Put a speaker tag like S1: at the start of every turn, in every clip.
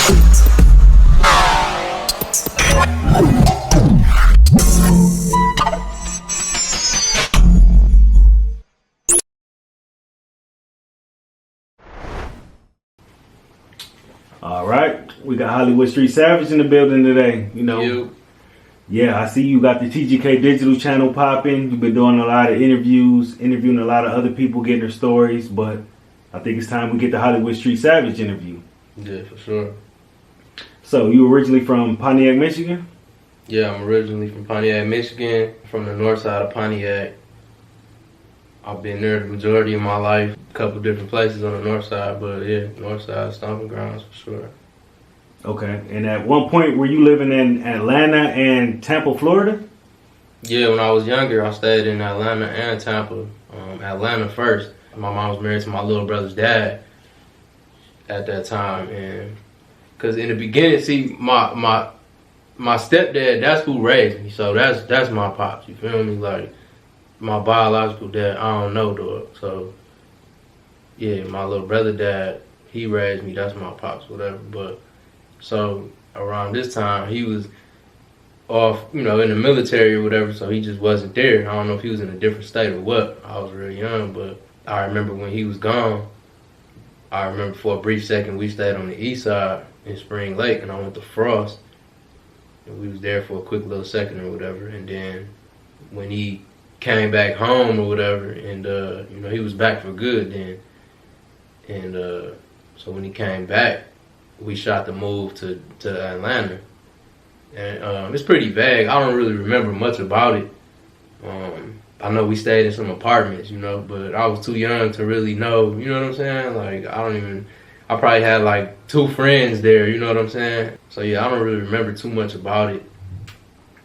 S1: All right, we got Hollywood Street Savage in the building today. Yeah, I see you got the TGK Digital channel popping. You've been doing a lot of interviews, interviewing a lot of other people, getting their stories. But I think it's time we get the Hollywood Street Savage interview.
S2: Yeah, for sure.
S1: So you originally from Pontiac, Michigan?
S2: Yeah, I'm originally from Pontiac, Michigan, from the north side of Pontiac. I've been there the majority of my life, a couple different places on the north side, but yeah, north side stomping grounds for sure.
S1: Okay, and at one point were you living in Atlanta and Tampa, Florida?
S2: Yeah, when I was younger, I stayed in Atlanta and Tampa. Atlanta first. My mom was married to my little brother's dad at that time, and because in the beginning, see, my stepdad, that's who raised me, so that's my pops. You feel me? Like my biological dad, I don't know, dog. So yeah, my little brother dad, he raised me. That's my pops, whatever. But so around this time, he was off, in the military or whatever, so he just wasn't there. I don't know if he was in a different state or what. I was really young, but I remember when he was gone, I remember for a brief second we stayed on the east side in Spring Lake, and I went to Frost, and we was there for a quick little second or whatever, and then when he came back home or whatever, and he was back for good then, and so when he came back, we shot the move to Atlanta, and it's pretty vague. I don't really remember much about it. I know we stayed in some apartments, but I was too young to really know, you know what I'm saying? Like, I probably had like 2 friends there, you know what I'm saying? So yeah, I don't really remember too much about it.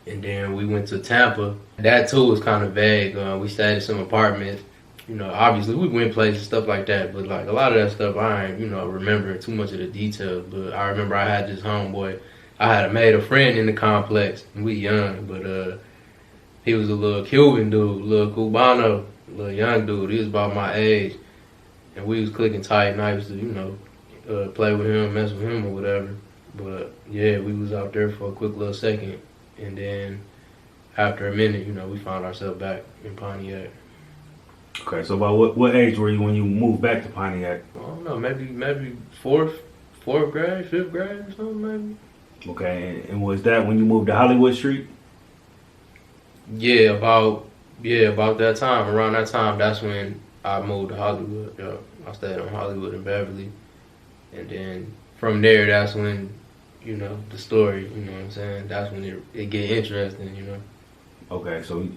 S2: And then we went to Tampa. That too was kind of vague. We stayed in some apartments. Obviously we went places, stuff like that, but like a lot of that stuff I ain't, remembering too much of the details. But I remember I had this homeboy. I had made a friend in the complex, and we young, but he was a little Cuban dude, little Cubano, little young dude. He was about my age, and we was clicking tight, and I used to, play with him, mess with him or whatever. But yeah, we was out there for a quick little second, and then after a minute, we found ourselves back in Pontiac.
S1: Okay, so about what age were you when you moved back to Pontiac?
S2: I don't know, maybe fourth grade, 5th grade or something, maybe.
S1: Okay, and was that when you moved to Hollywood Street?
S2: Yeah, about that time, around that time, that's when I moved to Hollywood. Yeah, I stayed on Hollywood and Beverly, and then from there, that's when, the story, you know what I'm saying? That's when it get interesting,
S1: Okay, so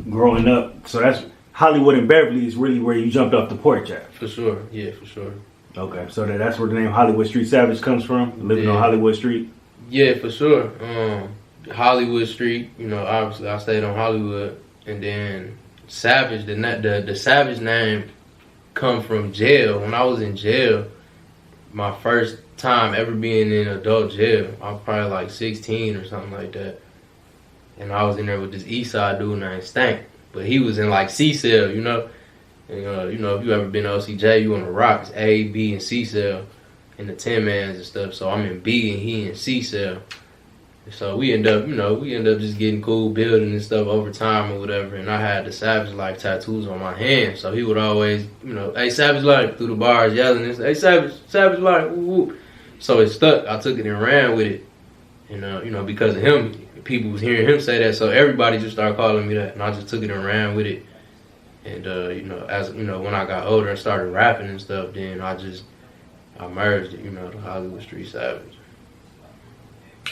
S1: growing up, so that's Hollywood and Beverly is really where you jumped off the porch at.
S2: For sure, yeah, for sure.
S1: Okay, so that's where the name Hollywood Street Savage comes from, living on Hollywood Street?
S2: Yeah, for sure. Hollywood Street, obviously I stayed on Hollywood, and then Savage, the Savage name come from jail. When I was in jail, my first time ever being in adult jail, I was probably like 16 or something like that, and I was in there with this East Side dude named Stank, but he was in like C cell, And, if you ever been to OCJ, you on the rocks, A, B, and C cell, and the 10-mans and stuff. So I'm in B and he in C cell. So we end up just getting cool, building and stuff over time or whatever. And I had the Savage Life tattoos on my hands. So he would always, hey, Savage Life, through the bars yelling and say, hey, Savage Life, woo, woo. So it stuck. I took it and ran with it. And, because of him, people was hearing him say that. So everybody just started calling me that. And I just took it and ran with it. And, as, when I got older and started rapping and stuff, then I merged it, the Hollywood Street Savage.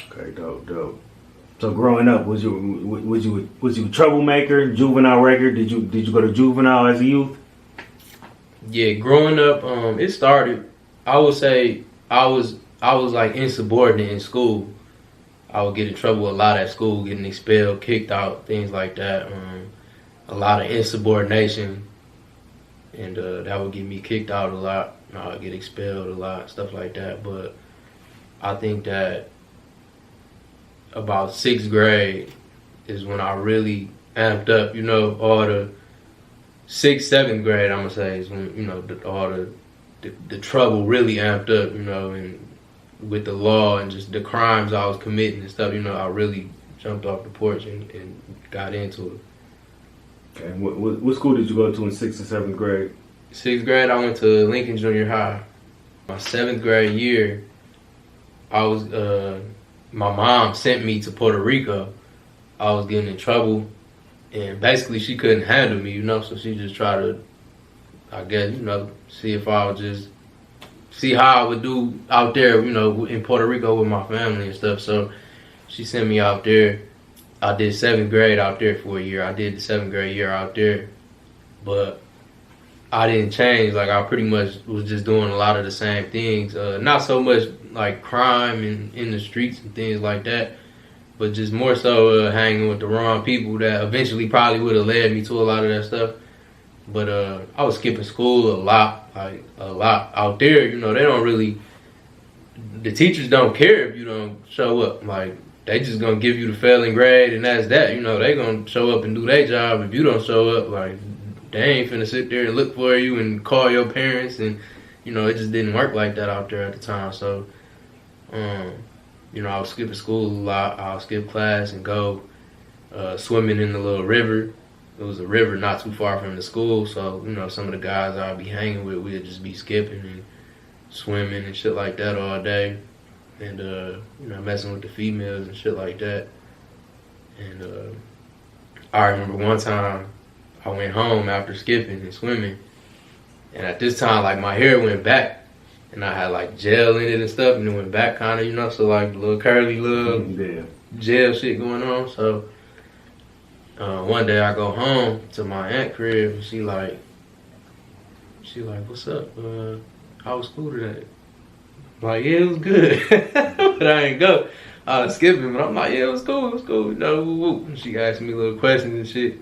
S1: Okay, dope. So growing up, was you a troublemaker, juvenile record? Did you go to juvenile as a youth?
S2: Yeah, growing up, it started. I would say I was like insubordinate in school. I would get in trouble a lot at school, getting expelled, kicked out, things like that. A lot of insubordination, and that would get me kicked out a lot. I would get expelled a lot, stuff like that. But I think that about 6th grade is when I really amped up, all the 6th, 7th grade, I'm gonna say, is when, all the trouble really amped up, and with the law and just the crimes I was committing and stuff, I really jumped off the porch and got into it.
S1: Okay. What school did you go to in 6th and 7th grade?
S2: 6th grade, I went to Lincoln Junior High. My 7th grade year, my mom sent me to Puerto Rico. I was getting in trouble, and basically she couldn't handle me, so she just tried to, I guess, see if I would just see how I would do out there, in Puerto Rico with my family and stuff. So she sent me out there. I did 7th grade out there for a year. I did the 7th grade year out there, but I didn't change. Like, I pretty much was just doing a lot of the same things. Not so much like crime in the streets and things like that, but just more so hanging with the wrong people that eventually probably would have led me to a lot of that stuff. But I was skipping school a lot out there. They don't really, the teachers don't care if you don't show up. Like, they just gonna give you the failing grade and that's that. They gonna show up and do their job. If you don't show up, like, they ain't finna sit there and look for you and call your parents. And it just didn't work like that out there at the time. So I was skipping school a lot. I would skip class and go swimming in the little river. It was a river not too far from the school, so some of the guys I'd be hanging with, we'd just be skipping and swimming and shit like that all day, and messing with the females and shit like that. And I remember one time I went home after skipping and swimming, and at this time, like, my hair went back, and I had like gel in it and stuff, and it went back kind of, so like little curly little gel shit going on. So one day I go home to my aunt crib, and she like, what's up? How was school today? I'm like, yeah, it was good. But I ain't go. I was skipping, but I'm like, yeah, it was cool. And she asked me little questions and shit.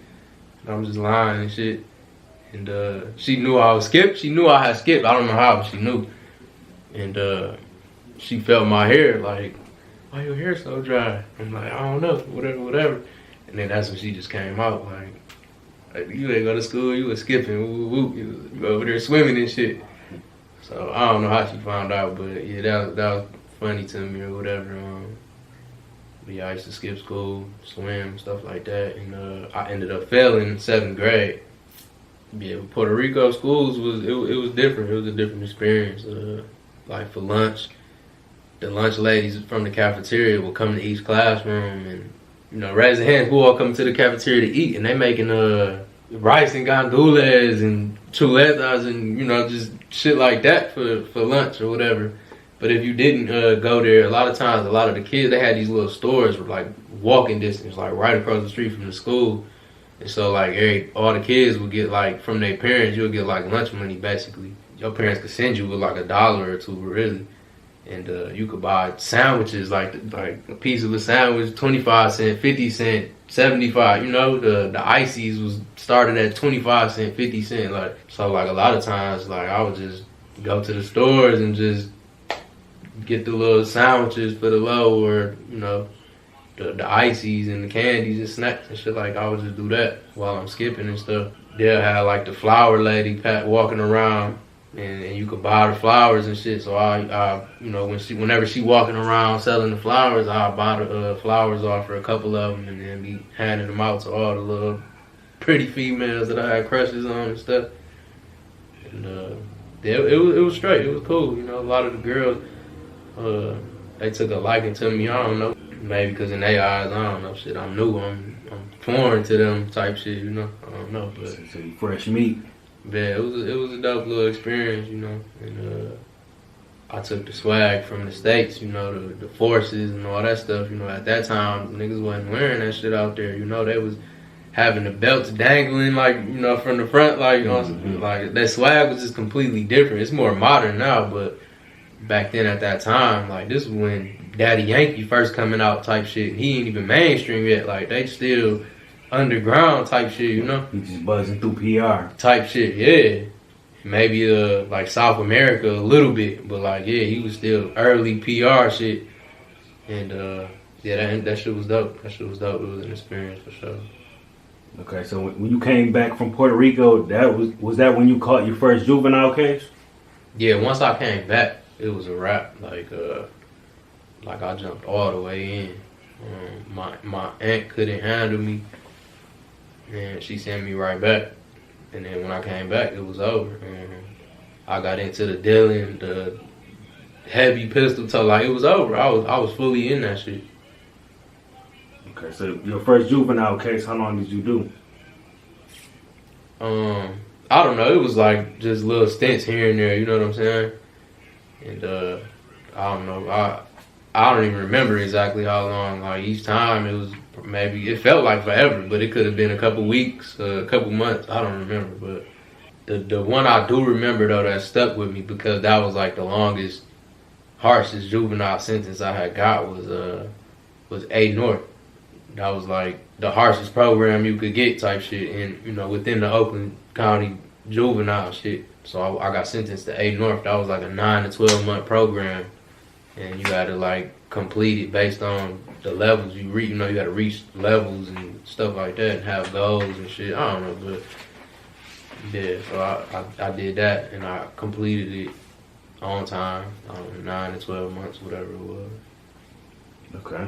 S2: And I'm just lying and shit. And she knew I was skipped. She knew I had skipped. I don't know how, but she knew. And she felt my hair, like, why your hair so dry? I'm like, I don't know, whatever. And then that's when she just came out, like, you ain't go to school, you was skipping, you over there swimming and shit. So I don't know how she found out, but yeah, that was funny to me or whatever. But yeah, I used to skip school, swim, stuff like that, and I ended up failing in 7th grade. Yeah, Puerto Rico schools it was different. It was a different experience. Like, for lunch, the lunch ladies from the cafeteria would come to each classroom and raise their hands, who all come to the cafeteria to eat, and they making rice and gandules and chuletas and just shit like that for lunch or whatever. But if you didn't go there, a lot of times, a lot of the kids, they had these little stores like walking distance, like right across the street from the school. And so like all the kids would get, like, from their parents, you'll get like lunch money basically. Your parents could send you with like $1 or $2 really. And you could buy sandwiches, like a piece of a sandwich, 25 cents, 50 cents, 75. The ices was started at 25 cents, 50 cents. Like, so like a lot of times, like, I would just go to the stores and just get the little sandwiches for the low, or the ices and the candies and snacks and shit. Like, I would just do that while I'm skipping and stuff. They'll have like the flower lady walking around. And you could buy the flowers and shit. So I whenever she walking around selling the flowers, I'll buy the flowers off her, a couple of them, and then be handing them out to all the little pretty females that I had crushes on and stuff. And it was straight. It was cool. A lot of the girls, they took a liking to me. I don't know, maybe because in their eyes, I don't know, shit, I'm new. I'm foreign to them type shit. I don't know. But
S1: so you fresh meat.
S2: Yeah, it was a dope little experience, and I took the swag from the States, the forces and all that stuff. At that time, niggas wasn't wearing that shit out there. They was having the belts dangling, like, from the front, like, like, that swag was just completely different. It's more modern now, but back then at that time, like, this was when Daddy Yankee first coming out type shit. He ain't even mainstream yet. Like, they still underground type shit,
S1: He just buzzing through PR.
S2: Type shit, yeah. Maybe like South America a little bit, but like, yeah, he was still early PR shit. And yeah, that shit was dope. It was an experience for sure.
S1: Okay, so when you came back from Puerto Rico, was that when you caught your first juvenile case?
S2: Yeah, once I came back, it was a wrap. Like, Like I jumped all the way in. My aunt couldn't handle me, and she sent me right back. And then when I came back, it was over. I got into the dealing, the heavy pistol talk. Like it was over. I was fully in that shit.
S1: Okay, so your first juvenile case, how long did you do?
S2: I don't know. It was like just little stints here and there. You know what I'm saying? And I don't know. I don't even remember exactly how long. Like each time, it was maybe it felt like forever, but it could have been a couple weeks, a couple months. I don't remember. But the one I do remember though that stuck with me because that was like the longest, harshest juvenile sentence I had got was A North. That was like the harshest program you could get type shit, and you know within the Oakland County juvenile shit. So I got sentenced to A North. That was like a 9 to 12 month program, and you had to like complete it based on the levels you reach. You know, you got to reach levels and stuff like that, and have goals and shit. I don't know, but yeah. So I did that, and I completed it on time. 9 to 12 months, whatever it was.
S1: Okay,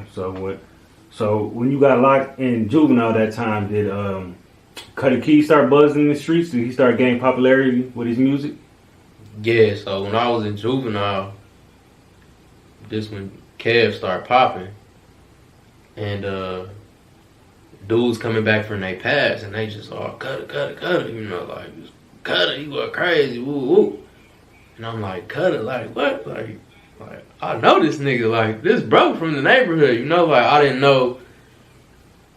S1: so when you got locked in juvenile that time, did Cuddy Key start buzzing in the streets? Did he start gaining popularity with his music?
S2: Yeah, so when I was in juvenile, this when Kev started popping, and dudes coming back from their past, and they just all cut it, you know, like cut it, you go crazy, woo woo. And I'm like, cut it, like what, like I know this nigga, like this bro from the neighborhood, you know, like I didn't know.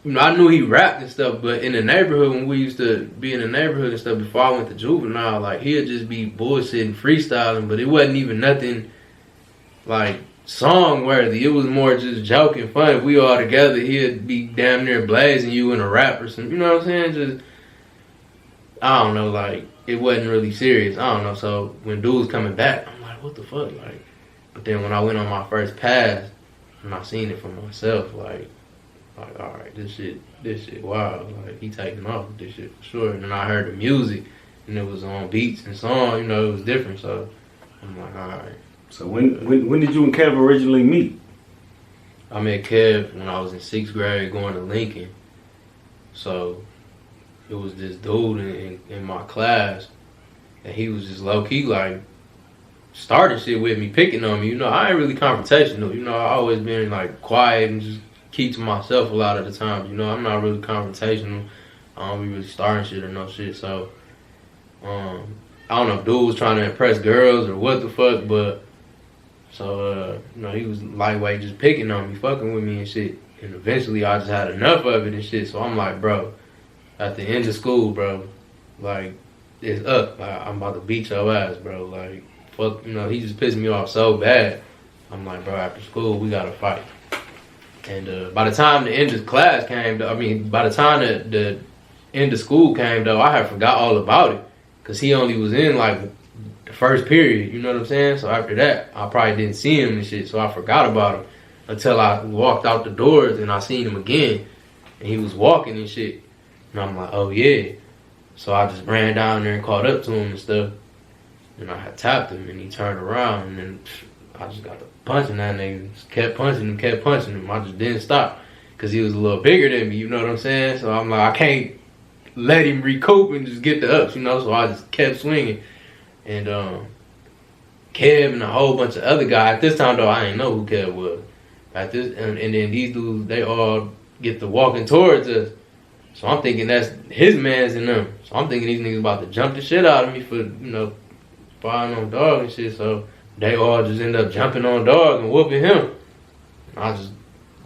S2: You know, I knew he rapped and stuff, but in the neighborhood, when we used to be in the neighborhood and stuff before I went to juvenile, like he'd just be bullshitting, freestyling, but it wasn't even nothing like song worthy. It was more just joking, fun. If we all together, he'd be damn near blazing you in a rap or something. You know what I'm saying? Just, I don't know, like it wasn't really serious. I don't know. So when dudes coming back, I'm like, what the fuck, like. But then when I went on my first pass, and I seen it for myself, like all right, this shit wild. Like he taking off with this shit for sure. And then I heard the music, and it was on beats and songs. You know, it was different. So I'm like, all right.
S1: So when did you and Kev originally meet?
S2: I met Kev when I was in 6th grade, going to Lincoln. So it was this dude in my class, and he was just low key like started shit with me, picking on me. You know, I ain't really confrontational. You know, I always been like quiet and just keep to myself a lot of the time. You know, I'm not really confrontational. I don't be really starting shit or no shit. So, I don't know if dude was trying to impress girls or what the fuck, but so, you know, he was lightweight just picking on me, fucking with me and shit. And eventually I just had enough of it and shit. So I'm like, bro, at the end of school, bro, like, it's up. Like, I'm about to beat your ass, bro. Like, fuck, you know, he just pissed me off so bad. I'm like, bro, after school, we gotta fight. And by the time the end of class came, by the time the end of school came, though, I had forgot all about it. Because he only was in, like, the first period, you know what I'm saying? So after that, I probably didn't see him and shit, so I forgot about him. Until I walked out the doors and I seen him again. And he was walking and shit. And I'm like, oh, yeah. So I just ran down there and caught up to him and stuff. And I had tapped him, and he turned around, and then I just got to punching that nigga. Just kept punching him. I just didn't stop because he was a little bigger than me, you know what I'm saying? So I'm like, I can't let him recoup and just get the ups, you know? So I just kept swinging. And Kev and a whole bunch of other guys. At this time, though, I didn't know who Kev was. And then these dudes, they all get to walking towards us. So I'm thinking that's his mans and them. So I'm thinking these niggas about to jump the shit out of me for, you know, firing on dog and shit. So they all just end up jumping on dog and whooping him. And I just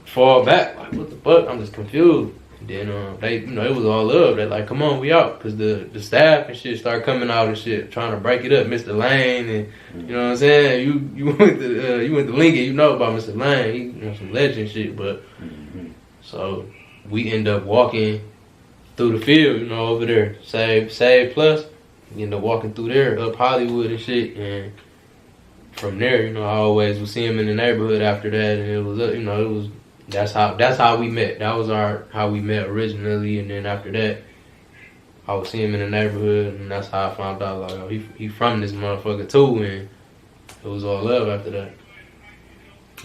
S2: fall back, like, what the fuck? I'm just confused. And then they, you know, it was all love. They like, come on, we out. Because the staff and shit start coming out and shit, trying to break it up. Mr. Lane and, you know what I'm saying? You went to Lincoln, you know about Mr. Lane. He, you know, some legend shit. But, so we end up walking through the field, you know, over there. Save Plus. We end up walking through there, up Hollywood and shit. And from there, you know, I always would see him in the neighborhood after that. And it was, you know, that's how we met. That was how we met originally. And then after that, I would see him in the neighborhood. And that's how I found out, like, oh, he from this motherfucker too. And it was all love after that.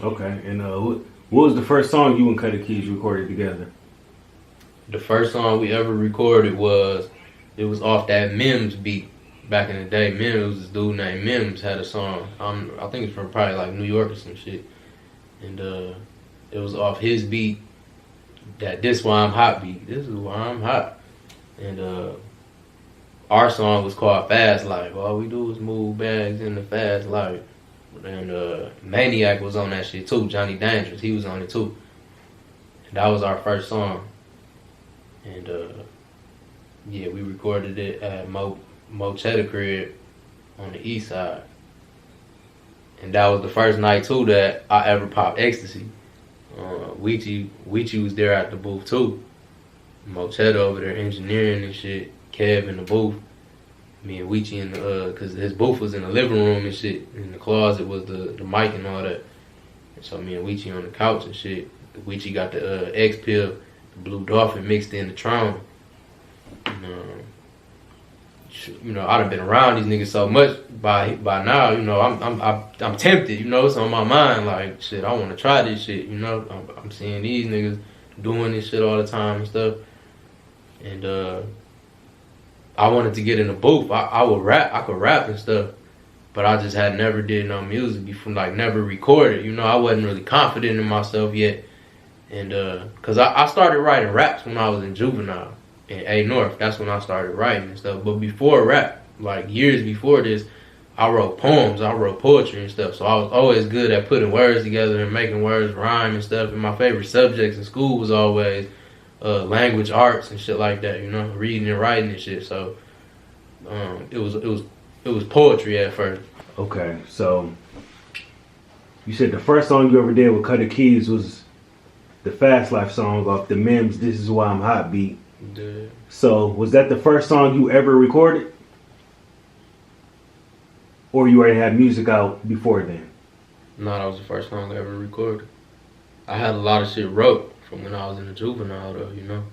S1: Okay, and what was the first song you and Cuddy Keys recorded together?
S2: The first song we ever recorded was off that Mims beat. Back in the day, Mims, this dude named Mims had a song. I think it's from probably like New York or some shit. And it was off his beat, that This Why I'm Hot beat. This is why I'm hot. And our song was called Fast Life. All we do is move bags in the fast life. And Maniac was on that shit too. Johnny Dangerous, he was on it too. And that was our first song. And yeah, we recorded it at Mo Cheddar crib on the east side. And that was the first night too that I ever popped ecstasy. Weechi was there at the booth too. Mo Cheddar over there engineering and shit. Kev in the booth. Me and Weechi in the cause his booth was in the living room and shit. In the closet was the mic and all that. And so me and Weechi on the couch and shit. Weechi got the X Pill, the Blue Dolphin mixed in the Tron. And, you know, I'd have been around these niggas so much by now. You know, I'm tempted. You know, it's on my mind. Like, shit, I want to try this shit. You know, I'm seeing these niggas doing this shit all the time and stuff. And I wanted to get in the booth. I would rap. I could rap and stuff, but I just had never did no music before. Like, never recorded. You know, I wasn't really confident in myself yet. And cause I started writing raps when I was in juvenile. In A North, that's when I started writing and stuff. But before rap, like years before this, I wrote poems, I wrote poetry and stuff. So I was always good at putting words together and making words rhyme and stuff. And my favorite subjects in school was always language arts and shit like that, you know, reading and writing and shit. So it was poetry at first.
S1: Okay, so you said the first song you ever did with Cuddy Keys was the Fast Life song off the Mims This Is Why I'm Hot beat.
S2: Dude.
S1: So was that the first song you ever recorded? Or you already had music out before then?
S2: No, that was the first song I ever recorded. I had a lot of shit wrote from when I was in the juvenile though, you know.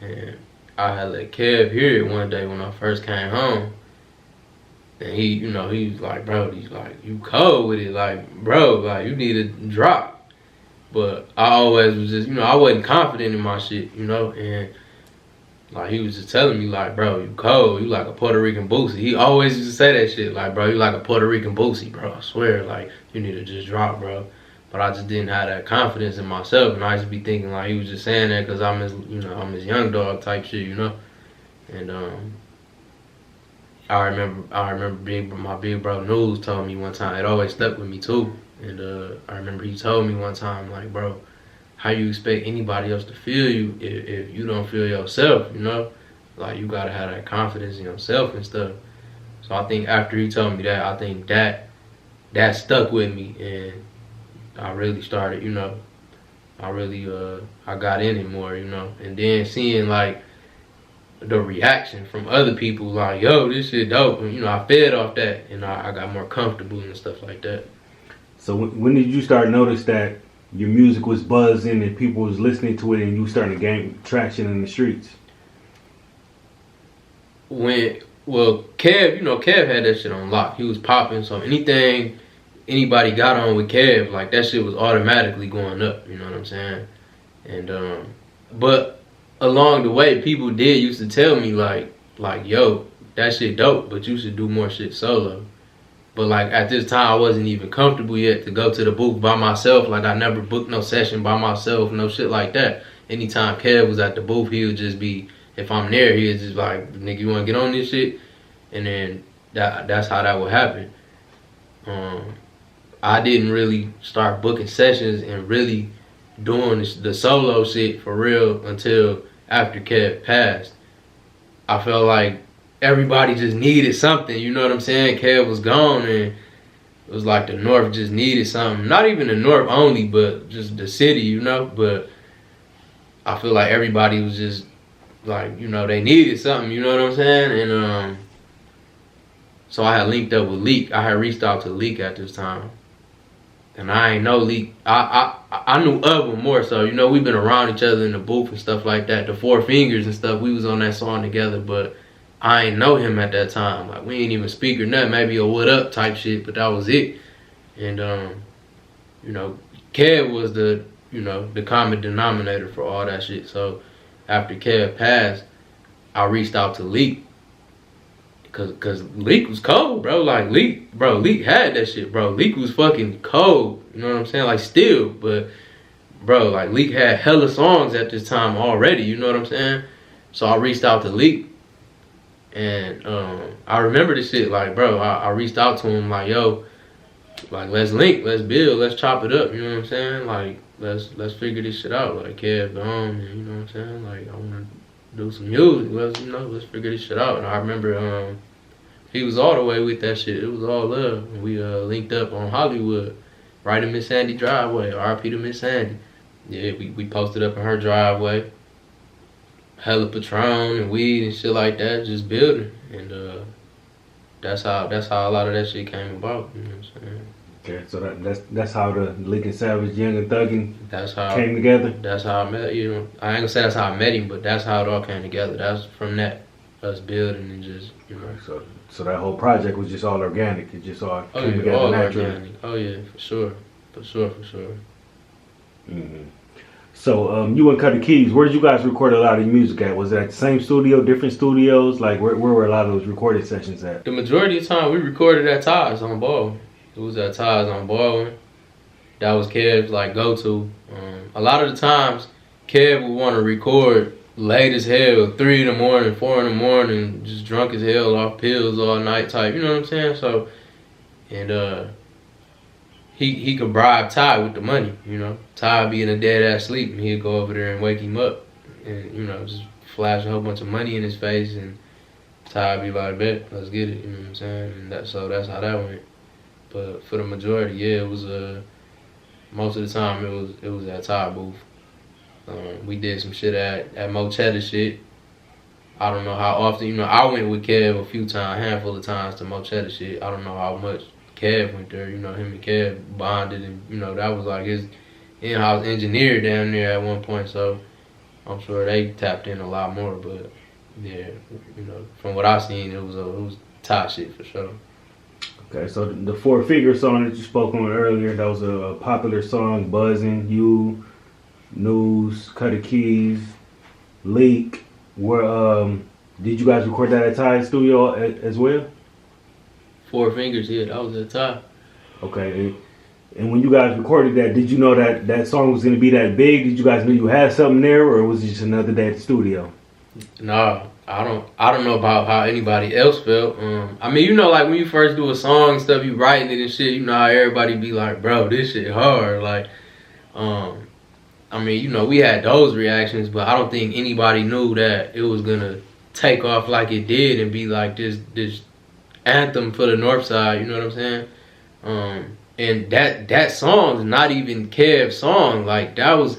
S2: And I had let Kev hear it one day when I first came home. And he, you know, he was like, bro, he's like, you cold with it. Like, bro, like, you need to drop. But I always was just, you know, I wasn't confident in my shit, you know. And like, he was just telling me, like, bro, you cold. You like a Puerto Rican Boosie. He always used to say that shit. Like, bro, you like a Puerto Rican Boosie, bro. I swear, like, you need to just drop, bro. But I just didn't have that confidence in myself. And I used to be thinking, like, he was just saying that because I'm his, you know, I'm his young dog type shit, you know. And I remember my big bro News told me one time. It always stuck with me, too. And I remember he told me one time, like, bro, how you expect anybody else to feel you if you don't feel yourself, you know? Like, you gotta have that confidence in yourself and stuff. So I think after he told me that, I think that stuck with me, and I really started, you know, I got in it more, you know? And then seeing, like, the reaction from other people, like, yo, this shit dope, and, you know, I fed off that, and I got more comfortable and stuff like that.
S1: So when did you start notice that your music was buzzing and people was listening to it and you starting to gain traction in the streets? Kev had that shit on lock. He was popping, so anything anybody got on with Kev, like, that shit was automatically going up, you know what I'm saying? And but along the way, people used to tell me like, yo, that shit dope, but you should do more shit solo. But, like, at this time, I wasn't even comfortable yet to go to the booth by myself. Like, I never booked no session by myself, no shit like that. Anytime Kev was at the booth, he would just be, if I'm there, he was just like, nigga, you want to get on this shit? And then that's how that would happen. I didn't really start booking sessions and really doing the solo shit for real until after Kev passed. I felt like everybody just needed something, you know what I'm saying? Kev was gone, and it was like the North just needed something. Not even the North only, but just the city, you know? But I feel like everybody was just like, you know, they needed something, you know what I'm saying? And so I had linked up with Leak. I had reached out to Leak at this time. And I ain't know Leak. I knew of him more so, you know, we've been around each other in the booth and stuff like that. The Four Fingers and stuff, we was on that song together, but I ain't know him at that time. Like, we ain't even speak or nothing. Maybe a what up type shit, but that was it. And
S2: you know, Kev was the, you know, the common denominator for all that shit. So after Kev passed, I reached out to Leak. Cause Leak was cold, bro. Like Leak had that shit, bro. Leak was fucking cold. You know what I'm saying? Like still, but bro, like Leak had hella songs at this time already. You know what I'm saying? So I reached out to Leak, and I remember this shit. Like, bro, I reached out to him like, yo, like let's link, let's build, let's chop it up. You know what I'm saying? Like let's figure this shit out. Like Kev gone, and you know what I'm saying? Like I wanna do some music. Let's figure this shit out. And I remember he was all the way with that shit. It was all love. And we linked up on Hollywood, right in Miss Sandy driveway. R.I.P. to Miss Sandy. Yeah, we posted up in her driveway. Hella Patron and weed and shit like that, just building. And that's how a lot of that shit came about. You know what I'm saying?
S1: Okay, so that's how the Lincoln Savage, Young and Thuggin' came together.
S2: That's how I met. You know, I ain't gonna say that's how I met him, but that's how it all came together. That's from that us building and just, you know.
S1: So that whole project was just all organic. It just all came together all naturally.
S2: Organic. Oh yeah, for sure.
S1: Mm-hmm. So you and Cuddy Keys, where did you guys record a lot of your music at? Was it at the same studio, different studios? Like where were a lot of those recorded sessions at?
S2: The majority of the time we recorded at Ty's on Baldwin. It was at Ty's on Baldwin. That was Kev's like go-to. A lot of the times Kev would want to record late as hell, 3 in the morning, 4 in the morning, just drunk as hell off pills all night type. You know what I'm saying? So, and he could bribe Ty with the money. You know, Ty would be in a dead ass sleep, and he'd go over there and wake him up, and you know, just flash a whole bunch of money in his face, and Ty would be like, "Bet, let's get it." You know what I'm saying? And that's how that went. But for the majority, yeah, it was most of the time it was at Ty booth. We did some shit at Mo Cheddar shit. I don't know how often, you know, I went with Kev a handful of times to Mo Cheddar shit. I don't know how much Kev went there. You know, him and Kev bonded, and you know that was like his in-house engineer down there at one point. So I'm sure they tapped in a lot more. But yeah, you know, from what I seen, it was Ty shit for sure.
S1: Okay, so the 4 Figure song that you spoke on earlier, that was a popular song. Buzzing, you, News, Cuddy Keys, Leak. Where did you guys record that at Ty's studio as well?
S2: 4 Fingers, yeah, that was at Ty.
S1: Okay, and when you guys recorded that, did you know that song was gonna be that big? Did you guys know you had something there, or was it just another day at the studio?
S2: No, I don't know about how anybody else felt. I mean, you know, like when you first do a song and stuff, you writing it and shit, you know how everybody be like, bro, this shit hard. Like, I mean, you know, we had those reactions, but I don't think anybody knew that it was gonna take off like it did and be like this anthem for the North Side. You know what I'm saying? And that song's not even Kev's song. Like that was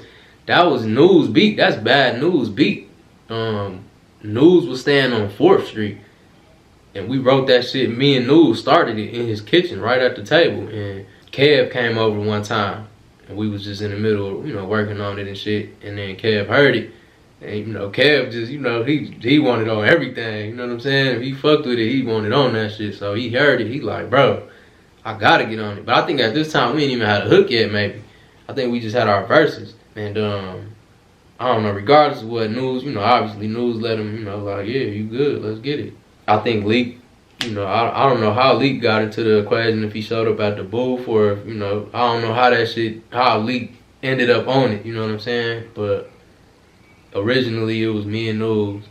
S2: News beat. That's Bad News beat. News was staying on 4th Street, and we wrote that shit. Me and News started it in his kitchen right at the table, and Kev came over one time, and we was just in the middle of, you know, working on it and shit, and then Kev heard it, and you know, Kev just, you know, he wanted on everything, you know what I'm saying? If he fucked with it, he wanted on that shit, so he heard it, he like, bro, I gotta get on it. But I think at this time, we ain't even had a hook yet, maybe. I think we just had our verses, and I don't know, regardless of what News, you know, obviously News let him, you know, like, yeah, you good, let's get it. I think Leak, you know, I don't know how Leak got into the equation, if he showed up at the booth, or if, you know, I don't know how Leak ended up on it, you know what I'm saying? But originally it was me and News,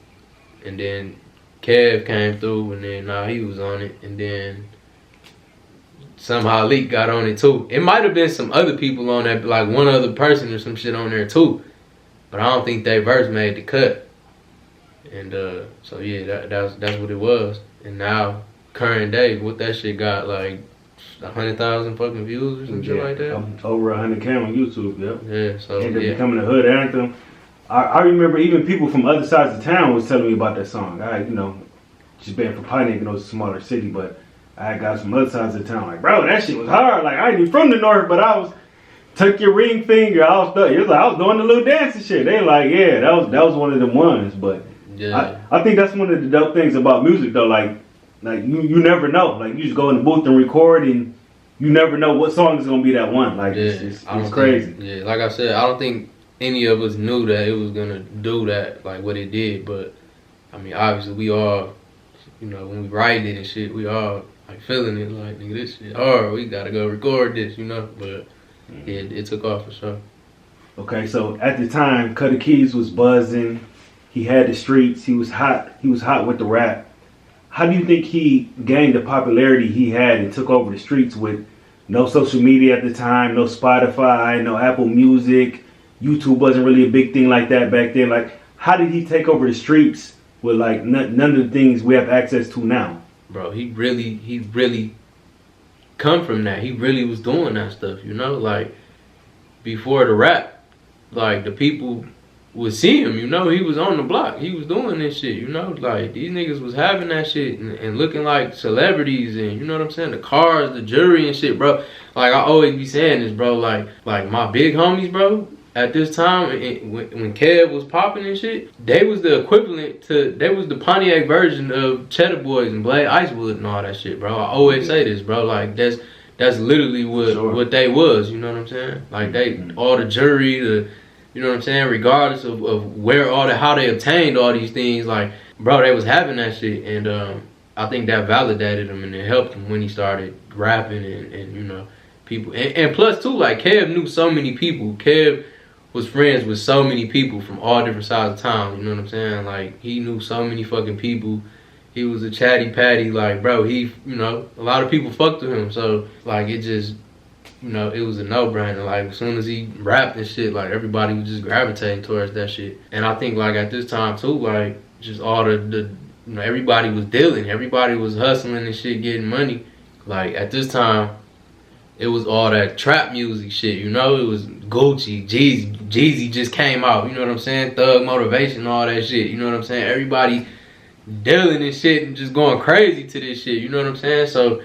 S2: and then Kev came through, and then he was on it, and then somehow Leak got on it too. It might have been some other people on that, like one other person or some shit on there too. But I don't think that verse made the cut. And so yeah, that's what it was. And now, current day, what that shit got, like 100,000 fucking views or some shit like that?
S1: Over 100K on YouTube, yep.
S2: Yeah, so
S1: ended up becoming a hood anthem. I remember even people from other sides of town was telling me about that song. I, you know, just being from Pontiac, you know, it's a smaller city, but I had guys from other sides of town like, bro, that shit was hard. Like, I ain't even from the north, but I was... Took your ring finger. I was doing the little dance and shit. They like, yeah, that was one of them ones. But yeah, I think that's one of the dope things about music though. Like you never know. Like you just go in the booth and record, and you never know what song is gonna be that one. Like it's crazy.
S2: Like I said, I don't think any of us knew that it was gonna do that, like what it did. But I mean, obviously we all, you know, when we write it and shit, we all like feeling it, like nigga, this shit hard. We gotta go record this, you know. But yeah, it took off for sure.
S1: Okay, so at the time, Cuddy Keys was buzzing. He had the streets. He was hot. He was hot with the rap. How do you think he gained the popularity he had and took over the streets with no social media at the time, no Spotify, no Apple Music? YouTube wasn't really a big thing like that back then. Like, how did he take over the streets with like none of the things we have access to now?
S2: Bro, he really come from that. He really was doing that stuff, you know? Like, before the rap, like, the people would see him, you know? He was on the block. He was doing this shit, you know? Like, these niggas was having that shit and looking like celebrities and, you know what I'm saying? The cars, the jewelry and shit, bro. Like, I always be saying this, bro. Like my big homies, bro, at this time, when Kev was popping and shit, they was the equivalent to, they was the Pontiac version of Cheddar Boys and Blade Icewood and all that shit, bro. I always say this, bro. Like, that's literally what they was, you know what I'm saying? Like, they, all the jewelry, you know what I'm saying? Regardless of where how they obtained all these things, like, bro, they was having that shit. And I think that validated him and it helped him when he started rapping and you know, people. And plus, too, like, Kev knew so many people. Kev was friends with so many people from all different sides of town, you know what I'm saying? Like, he knew so many fucking people. He was a chatty patty, like, bro, he, you know, a lot of people fucked with him. So, like, it just, you know, it was a no-brainer. Like, as soon as he rapped and shit, like, everybody was just gravitating towards that shit. And I think, like, at this time, too, like, just all the you know, everybody was dealing. Everybody was hustling and shit, getting money. Like, at this time, it was all that trap music shit, you know? It was Gucci, Jeezy just came out, you know what I'm saying? Thug Motivation, all that shit, you know what I'm saying? Everybody dealing and shit and just going crazy to this shit, you know what I'm saying? So,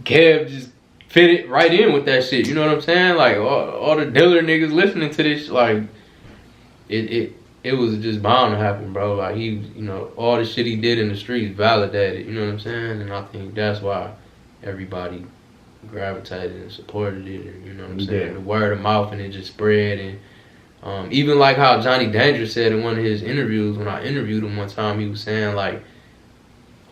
S2: Kev just fit it right in with that shit, you know what I'm saying? Like, all the dealer niggas listening to this, like, it was just bound to happen, bro. Like, he, you know, all the shit he did in the streets validated, you know what I'm saying? And I think that's why everybody gravitated and supported it, and you know what I'm saying? Yeah. The word of mouth, and it just spread. And even like how Johnny Dangerous said in one of his interviews, when I interviewed him one time, he was saying, like,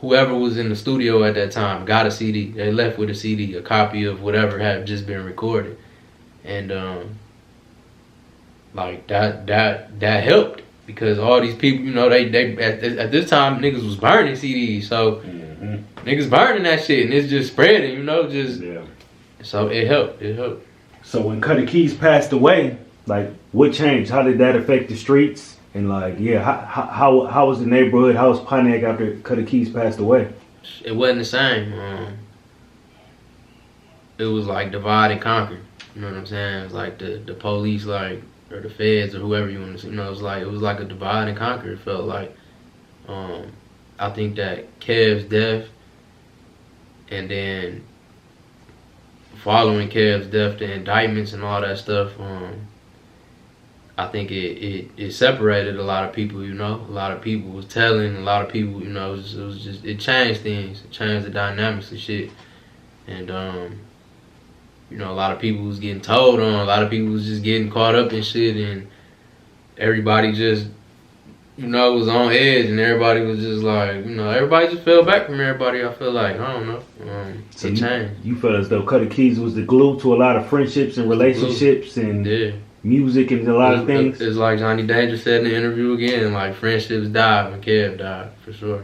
S2: whoever was in the studio at that time got a CD. They left with a CD, a copy of whatever had just been recorded. And like, that helped, because all these people, you know, they at this time, niggas was burning CDs. So niggas burning that shit, and it's just spreading, you know, just, yeah. So it helped.
S1: So when Cuddy Keys passed away, like, what changed? How did that affect the streets? And like, yeah, how was the neighborhood? How was Pontiac after Cuddy Keys passed away?
S2: It wasn't the same. It was like divide and conquer. You know what I'm saying? It was like the police, like, or the feds, or whoever you want to say. You know, it was like a divide and conquer. It felt like. I think that Kev's death, and then following Kev's death, the indictments and all that stuff, I think it separated a lot of people, you know. A lot of people was telling, a lot of people, you know, it changed things. It changed the dynamics of shit. And, you know, a lot of people was getting told on, a lot of people was just getting caught up in shit, and everybody just, you know, was on edge, and everybody was just like, you know, everybody just fell back from everybody. I feel like, I don't know.
S1: So it changed. You felt as though Cuddy Keys was the glue to a lot of friendships and relationships and music and a lot of things.
S2: It's like Johnny Dangerous said in the interview again, like, friendships died when Kev died, for sure.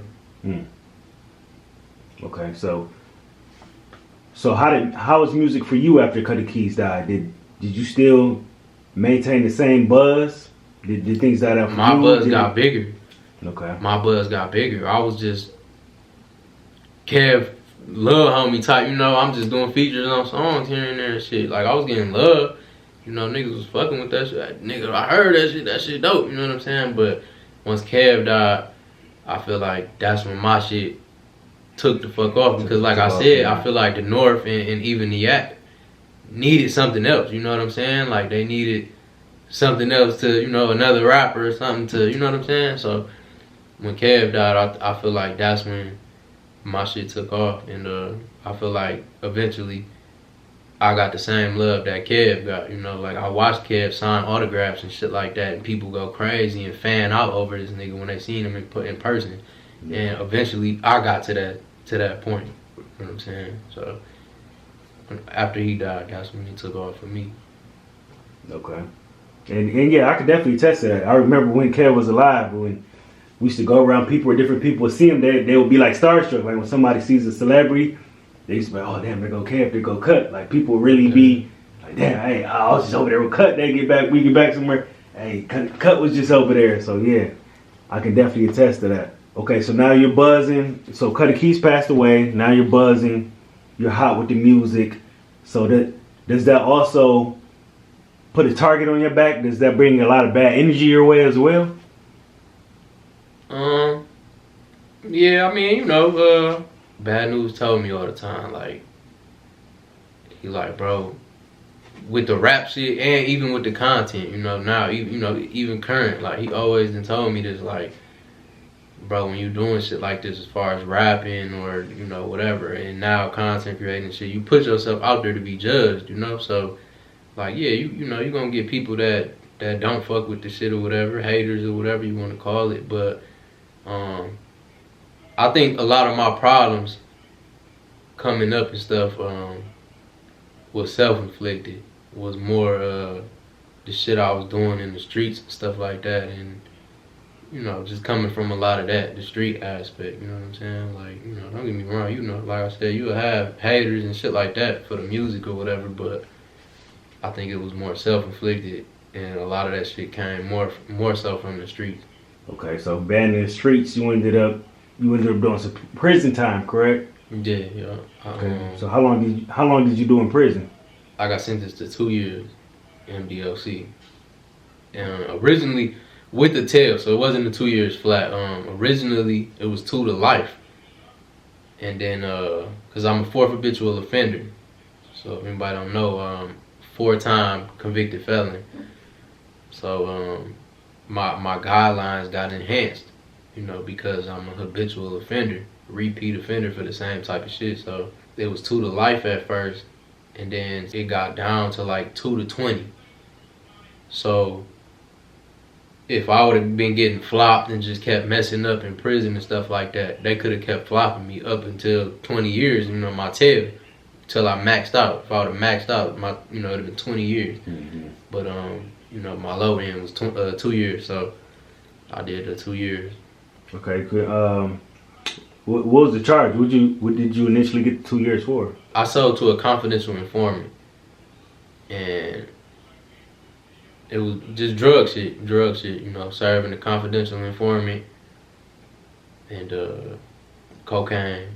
S1: Okay, so how was music for you after Cuddy Keys died? Did you still maintain the same buzz? Did things die out for you?
S2: My buzz got bigger.
S1: Okay.
S2: My buzz got bigger. I was just Kev, love homie type, you know. I'm just doing features on songs here and there and shit. Like, I was getting love. You know, niggas was fucking with that shit. Like, nigga, I heard that shit dope, you know what I'm saying? But once Kev died, I feel like that's when my shit took the fuck off. Because like I said, I feel like the North and even the Yak needed something else, you know what I'm saying? Like, they needed something else to, you know, another rapper or something to, you know what I'm saying? So when Kev died, I feel like that's when my shit took off. And I feel like eventually I got the same love that Kev got, you know. Like, I watched Kev sign autographs and shit like that, and people go crazy and fan out over this nigga when they seen him in person. Yeah. And eventually, I got to that point. You know what I'm saying? So after he died, that's when he took off for me.
S1: Okay. And yeah, I could definitely attest to that. I remember when Kev was alive, when we used to go around people, or different people would see him, they would be like starstruck. Like when somebody sees a celebrity, they used to be like, oh damn, there go Kev, there go Cut. Like people really be like, damn, hey, I was just over there with Cut. We get back somewhere. Hey, Cut was just over there. So yeah, I can definitely attest to that. Okay, so now you're buzzing. So Cuddy Keys passed away. Now you're buzzing. You're hot with the music. So does that also put a target on your back? Does that bring a lot of bad energy your way as well?
S2: Yeah, I mean, you know, Bad News told me all the time, like, he like, bro, with the rap shit and even with the content, you know, now, even current, like, he always done told me this, like, bro, when you doing shit like this as far as rapping or, you know, whatever, and now content creating shit, you put yourself out there to be judged, you know, so, like, yeah, you know, you're gonna get people that don't fuck with the shit or whatever, haters or whatever you want to call it, but, I think a lot of my problems coming up and stuff was self-inflicted. Was more the shit I was doing in the streets and stuff like that, and you know, just coming from a lot of that, the street aspect. You know what I'm saying? Like, you know, don't get me wrong. You know, like I said, you'll have haters and shit like that for the music or whatever, but I think it was more self-inflicted, and a lot of that shit came more so from the streets.
S1: Okay, so banned in the streets, you ended up doing some prison time, correct?
S2: Yeah.
S1: Okay. So how long did you do in prison?
S2: I got sentenced to 2 years, MDLC, and originally with the tail, so it wasn't the 2 years flat. Originally it was 2 to life, and then cause I'm a 4th habitual offender, so if anybody don't know, 4-time convicted felon. So my guidelines got enhanced, you know, because I'm a habitual offender, repeat offender for the same type of shit. So it was 2 to life at first, and then it got down to like 2 to 20. So if I would have been getting flopped and just kept messing up in prison and stuff like that, they could have kept flopping me up until 20 years, you know, my tail, till I maxed out. If I would have maxed out, it would have been 20 years. Mm-hmm. But you know, my low end was 2 years, so I did the 2 years.
S1: Okay, good. What was the charge? What did you initially get the 2 years for?
S2: I sold to a confidential informant, and it was just drug shit, you know, serving a confidential informant, and cocaine,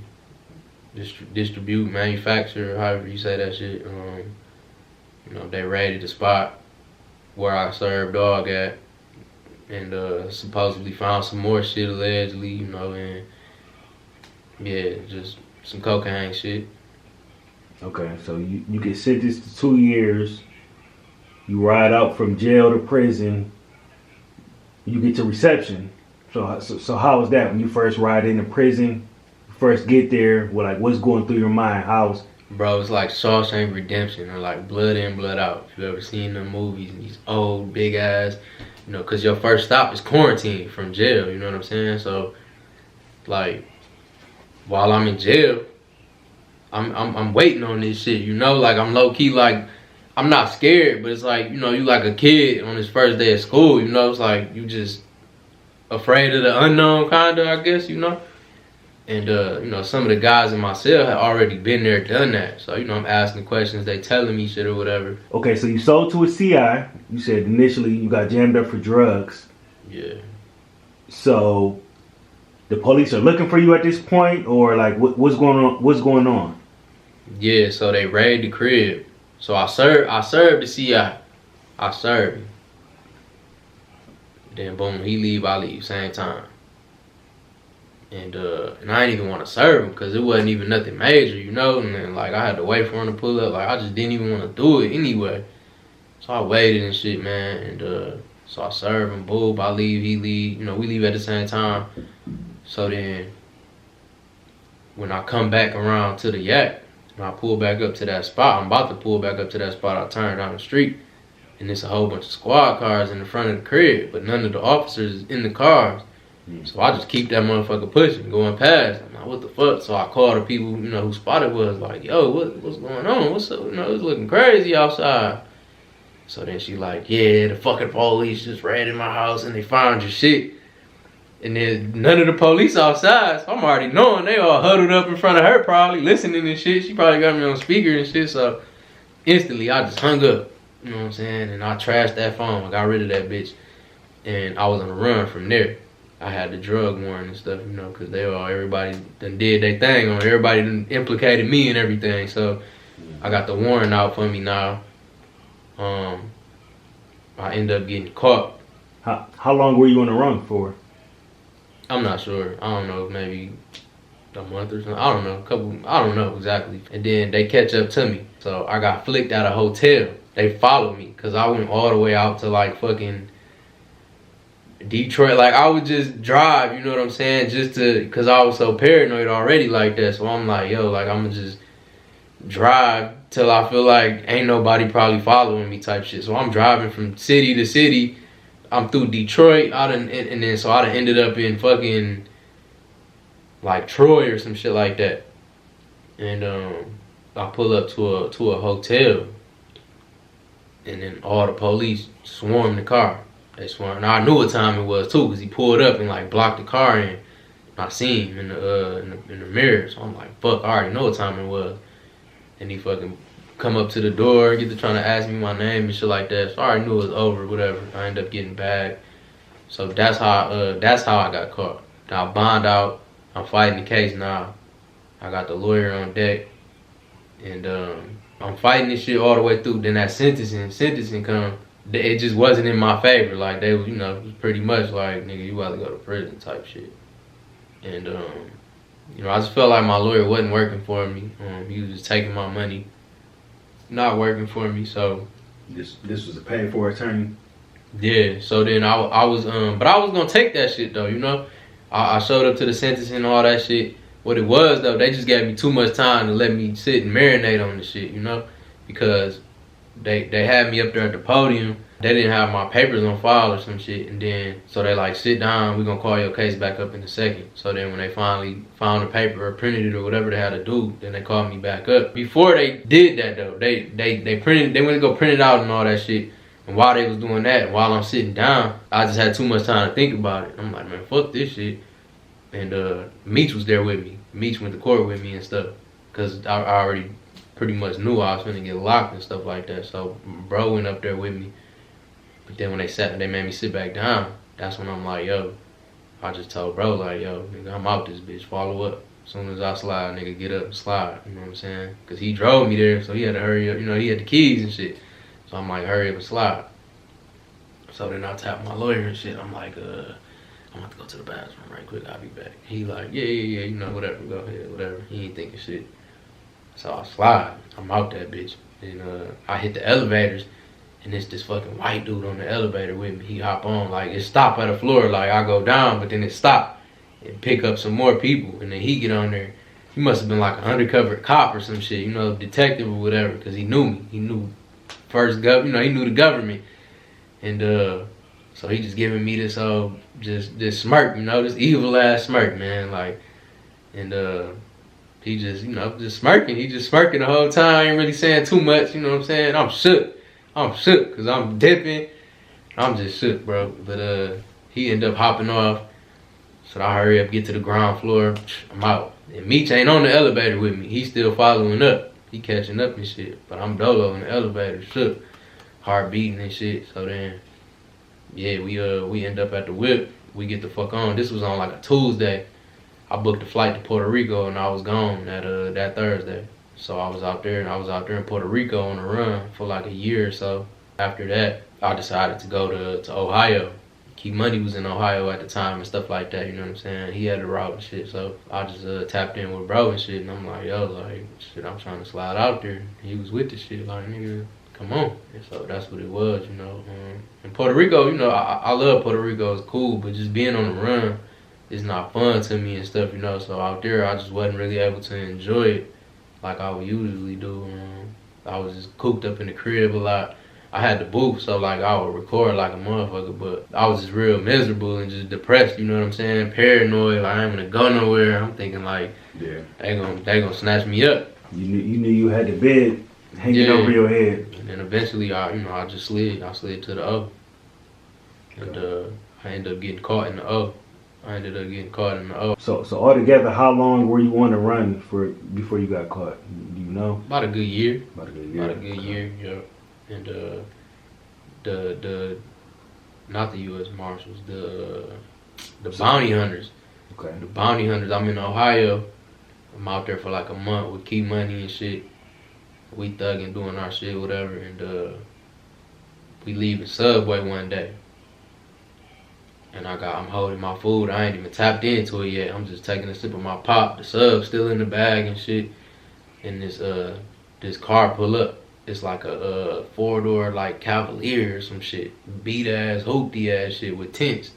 S2: distribute, manufacture, however you say that shit. You know, they raided the spot where I served dog at, and supposedly found some more shit allegedly, you know, and yeah, just some cocaine shit.
S1: Okay, so you get sentenced to 2 years. You ride out from jail to prison. You get to reception. So how was that when you first ride into prison? You first get there. What's going through your mind?
S2: Bro, it's like Shawshank Redemption or like Blood In, Blood Out. If you ever seen them movies, these old big ass, you know, because your first stop is quarantine from jail. You know what I'm saying? So, like, while I'm in jail, I'm waiting on this shit, you know, like I'm low key, like I'm not scared, but it's like, you know, you like a kid on his first day of school, you know, it's like you just afraid of the unknown kinda, I guess, you know. And you know, some of the guys in my cell had already been there, done that. So, you know, I'm asking questions, they telling me shit or whatever.
S1: Okay, so you sold to a CI. You said initially you got jammed up for drugs.
S2: Yeah.
S1: So the police are looking for you at this point, or like what's going on?
S2: Yeah, so they raided the crib. So I served the CI. I served him. Then boom, he leave, I leave, same time. And I didn't even want to serve him because it wasn't even nothing major, you know. And then like I had to wait for him to pull up. Like I just didn't even want to do it anyway. So I waited and shit, man. And so I serve him, boom, I leave, he leave. You know, we leave at the same time. So then when I come back around to the yak, And I pull back up to that spot. I'm about to pull back up to that spot. I turn down the street, and there's a whole bunch of squad cars in the front of the crib, but none of the officers is in the cars. So I just keep that motherfucker pushing, going past. I'm like, what the fuck? So I call the people, you know, who spotted was like, yo, what's going on? What's up? You know, it's looking crazy outside. So then she like, yeah, the fucking police just raided my house and they found your shit. And then none of the police outside, so I'm already knowing they all huddled up in front of her probably, listening and shit. She probably got me on speaker and shit, so instantly I just hung up, you know what I'm saying? And I trashed that phone, I got rid of that bitch. And I was on the run from there. I had the drug warrant and stuff, you know, because everybody done did their thing on it. Everybody done implicated me and everything, so I got the warrant out for me now. I end up getting caught.
S1: How long were you on the run for?
S2: I'm not sure. I don't know, maybe a month or something. I don't know, I don't know exactly. And then they catch up to me. So I got flicked out of hotel. They followed me because I went all the way out to like fucking Detroit. Like I would just drive, you know what I'm saying? Just to, because I was so paranoid already like that. So I'm like, yo, like I'm gonna just drive till I feel like ain't nobody probably following me type shit. So I'm driving from city to city. I'm through Detroit, and then so I done ended up in fucking like Troy or some shit like that. And I pull up to a hotel, and then all the police swarmed the car. They swarmed. And I knew what time it was too, because he pulled up and like blocked the car in. I seen him in the mirror, so I'm like, fuck, I already know what time it was. And he fucking come up to the door, get to trying to ask me my name and shit like that. So I already knew it was over, whatever. I ended up getting back. So that's how I got caught. Now I bond out. I'm fighting the case now. I got the lawyer on deck, and I'm fighting this shit all the way through. Then that sentencing come. It just wasn't in my favor. Like they, you know, it was pretty much like, nigga, you about to go to prison type shit. And you know, I just felt like my lawyer wasn't working for me. He was just taking my money, not working for me. So
S1: this was a paid for attorney.
S2: Yeah. So then I was but I was gonna take that shit though. You know, I showed up to the sentencing and all that shit. What it was though, they just gave me too much time to let me sit and marinate on the shit. You know, because they had me up there at the podium. They didn't have my papers on file or some shit, and then so they like, sit down, we're gonna call your case back up in a second. So then when they finally found the paper or printed it or whatever they had to do, then they called me back up. Before they did that though, they went to go print it out and all that shit. And while they was doing that, while I'm sitting down, I just had too much time to think about it. I'm like, man, fuck this shit. And Meech was there with me. Meech went to court with me and stuff, cause I already pretty much knew I was gonna get locked and stuff like that. So bro went up there with me. But then when they made me sit back down, that's when I'm like, yo, I just told bro, like, yo, nigga, I'm out this bitch, follow up. As soon as I slide, nigga, get up and slide, you know what I'm saying? Because he drove me there, so he had to hurry up, you know, he had the keys and shit. So I'm like, hurry up and slide. So then I tap my lawyer and shit, I'm like, I'm gonna have to go to the bathroom right quick, I'll be back. He like, yeah, you know, whatever, go ahead, whatever. He ain't thinking shit. So I slide, I'm out that bitch. And I hit the elevators. And it's this fucking white dude on the elevator with me. He hop on, like, it stopped at the floor. Like, I go down, but then it stopped and pick up some more people. And then he get on there. He must have been like an undercover cop or some shit, you know, detective or whatever, because he knew me. He knew you know, he knew the government. And so he just giving me this this smirk, you know, this evil ass smirk, man. Like, and he just, you know, just smirking. He just smirking the whole time. Ain't really saying too much, you know what I'm saying? I'm shook because I'm dipping. I'm just shook, bro. But he ended up hopping off. So I hurry up, get to the ground floor. I'm out. And Meech ain't on the elevator with me. He's still following up. He catching up and shit. But I'm dolo in the elevator, shook. Heart beating and shit. So then, yeah, we end up at the whip. We get the fuck on. This was on like a Tuesday. I booked a flight to Puerto Rico and I was gone that Thursday. So I was out there in Puerto Rico on a run for like a year or so. After that, I decided to go to Ohio. Key Money was in Ohio at the time and stuff like that, you know what I'm saying? He had the route and shit, so I just tapped in with bro and shit, and I'm like, yo, like, shit, I'm trying to slide out there. He was with the shit, like, nigga, come on. And so that's what it was, you know. In Puerto Rico, you know, I love Puerto Rico, it's cool, but just being on the run is not fun to me and stuff, you know. So out there, I just wasn't really able to enjoy it like I would usually do. I was just cooped up in the crib a lot. I had the booth, so like I would record like a motherfucker, but I was just real miserable and just depressed, you know what I'm saying? Paranoid, like I ain't gonna go nowhere. I'm thinking like,
S1: yeah,
S2: they gonna snatch me up.
S1: You knew you had the bed hanging over your head.
S2: And then eventually I just slid. I slid to the O. And I ended up getting caught in the O.
S1: So altogether, how long were you on the run for before you got caught? Do you know?
S2: About a good year.
S1: About a good year,
S2: yeah. And the not the U.S. Marshals, the bounty hunters.
S1: Okay.
S2: The bounty hunters. I'm in Ohio. I'm out there for like a month with Key Money and shit. We thugging, doing our shit, whatever, and we leaving Subway one day. And I'm holding my food. I ain't even tapped into it yet. I'm just taking a sip of my pop. The sub's still in the bag and shit. And this car pull up. It's like a 4-door like Cavalier or some shit. Beat ass, hoopty ass shit with tints.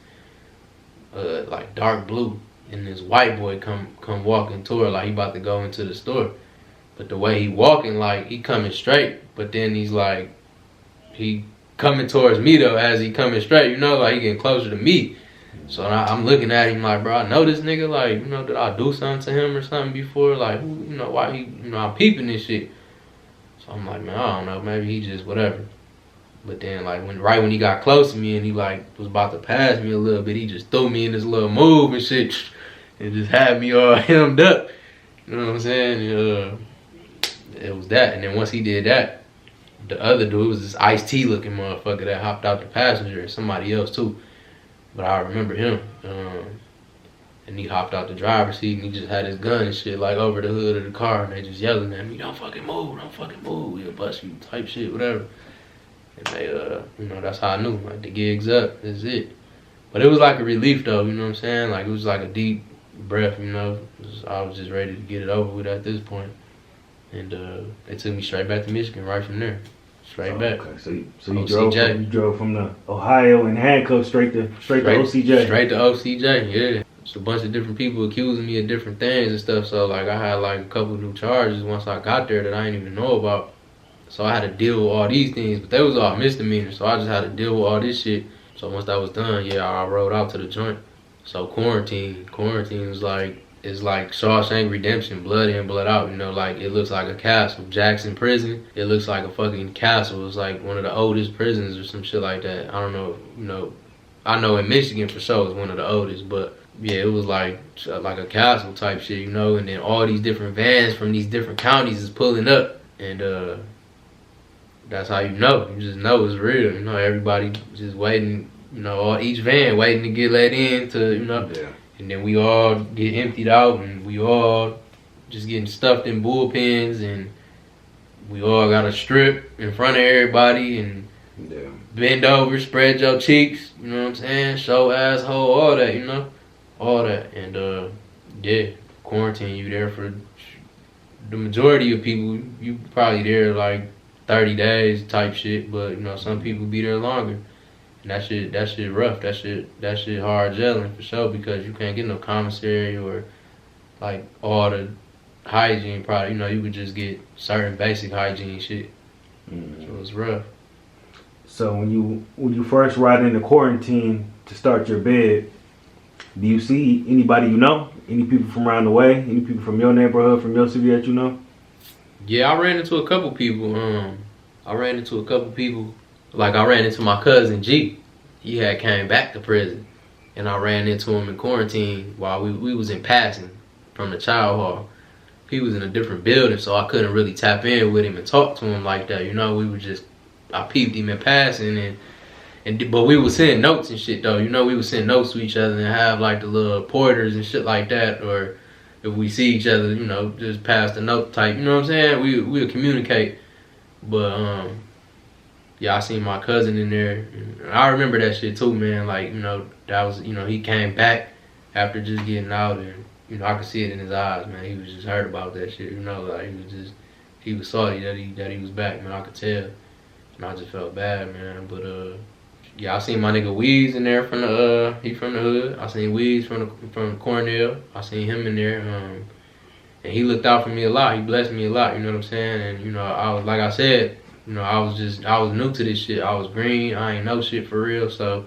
S2: Like dark blue. And this white boy come walking toward like he about to go into the store. But the way he walking, like he coming straight. But then he's like, he coming towards me though as he coming straight, you know, like he getting closer to me. So I'm looking at him like, bro, I know this nigga, like, you know, did I do something to him or something before? Like, who, you know, why he, you know, I'm peeping this shit. So I'm like, man, I don't know, maybe he just whatever. But then like right when he got close to me and he like was about to pass me a little bit, he just threw me in this little move and shit and just had me all hemmed up. You know what I'm saying? It was that. And then once he did that, the other dude was this Ice-T looking motherfucker that hopped out the passenger and somebody else too. But I remember him. And he hopped out the driver's seat and he just had his gun and shit like over the hood of the car and they just yelling at me, don't fucking move, we'll bust you type shit, whatever. And they, you know, that's how I knew, like the gig's up, that's it. But it was like a relief though, you know what I'm saying? Like it was like a deep breath, you know. I was just ready to get it over with at this point. And they took me straight back to Michigan right from there. Straight back.
S1: Okay, so you drove from the Ohio in handcuffs straight to OCJ.
S2: Straight to OCJ, yeah. It's a bunch of different people accusing me of different things and stuff. So like I had like a couple new charges once I got there that I didn't even know about. So I had to deal with all these things, but they was all misdemeanors. So I just had to deal with all this shit. So once that was done, yeah, I rode out to the joint. So quarantine was like, it's like Shawshank Redemption, blood in, blood out, you know, like it looks like a castle. Jackson Prison, it looks like a fucking castle. It's like one of the oldest prisons or some shit like that. I don't know, you know, I know in Michigan for sure it's one of the oldest, but yeah, it was like a castle type shit, you know, and then all these different vans from these different counties is pulling up, and that's how you just know it's real, you know, everybody just waiting, you know, each van waiting to get let in to, you know.
S1: Yeah.
S2: And then we all get emptied out and we all just getting stuffed in bullpens and we all got to strip in front of everybody and bend over, spread your cheeks, you know what I'm saying? Show asshole, all that, you know? All that. And yeah, quarantine, you there for the majority of people, you probably there like 30 days type shit, but you know, some people be there longer. And that shit rough. That shit hard gelling for sure because you can't get no commissary or like all the hygiene product. You know, you could just get certain basic hygiene shit. Mm-hmm. So it's rough.
S1: So when you first ride into quarantine to start your bed, do you see anybody you know? Any people from around the way? Any people from your neighborhood, from your city that you know?
S2: Yeah, I ran into a couple people. Like I ran into my cousin G. He had came back to prison, and I ran into him in quarantine while we was in passing from the child hall. He was in a different building, so I couldn't really tap in with him and talk to him like that. You know, I peeped him in passing, but we was sending notes and shit though. You know, we would send notes to each other and have like the little pointers and shit like that, or if we see each other, you know, just pass the note type. You know what I'm saying? We'll communicate, but yeah, I seen my cousin in there. I remember that shit too, man. Like, you know, that was, you know, he came back after just getting out, and you know, I could see it in his eyes, man. He was just hurt about that shit, you know. Like he was sorry that he was back, man. I could tell, and I just felt bad, man. But yeah, I seen my nigga Weez in there from the he from the hood. I seen Weez from Cornell. I seen him in there, And he looked out for me a lot. He blessed me a lot, you know what I'm saying? And, you know, I was, like I said, you know, I was new to this shit. I was green. I ain't know shit for real. So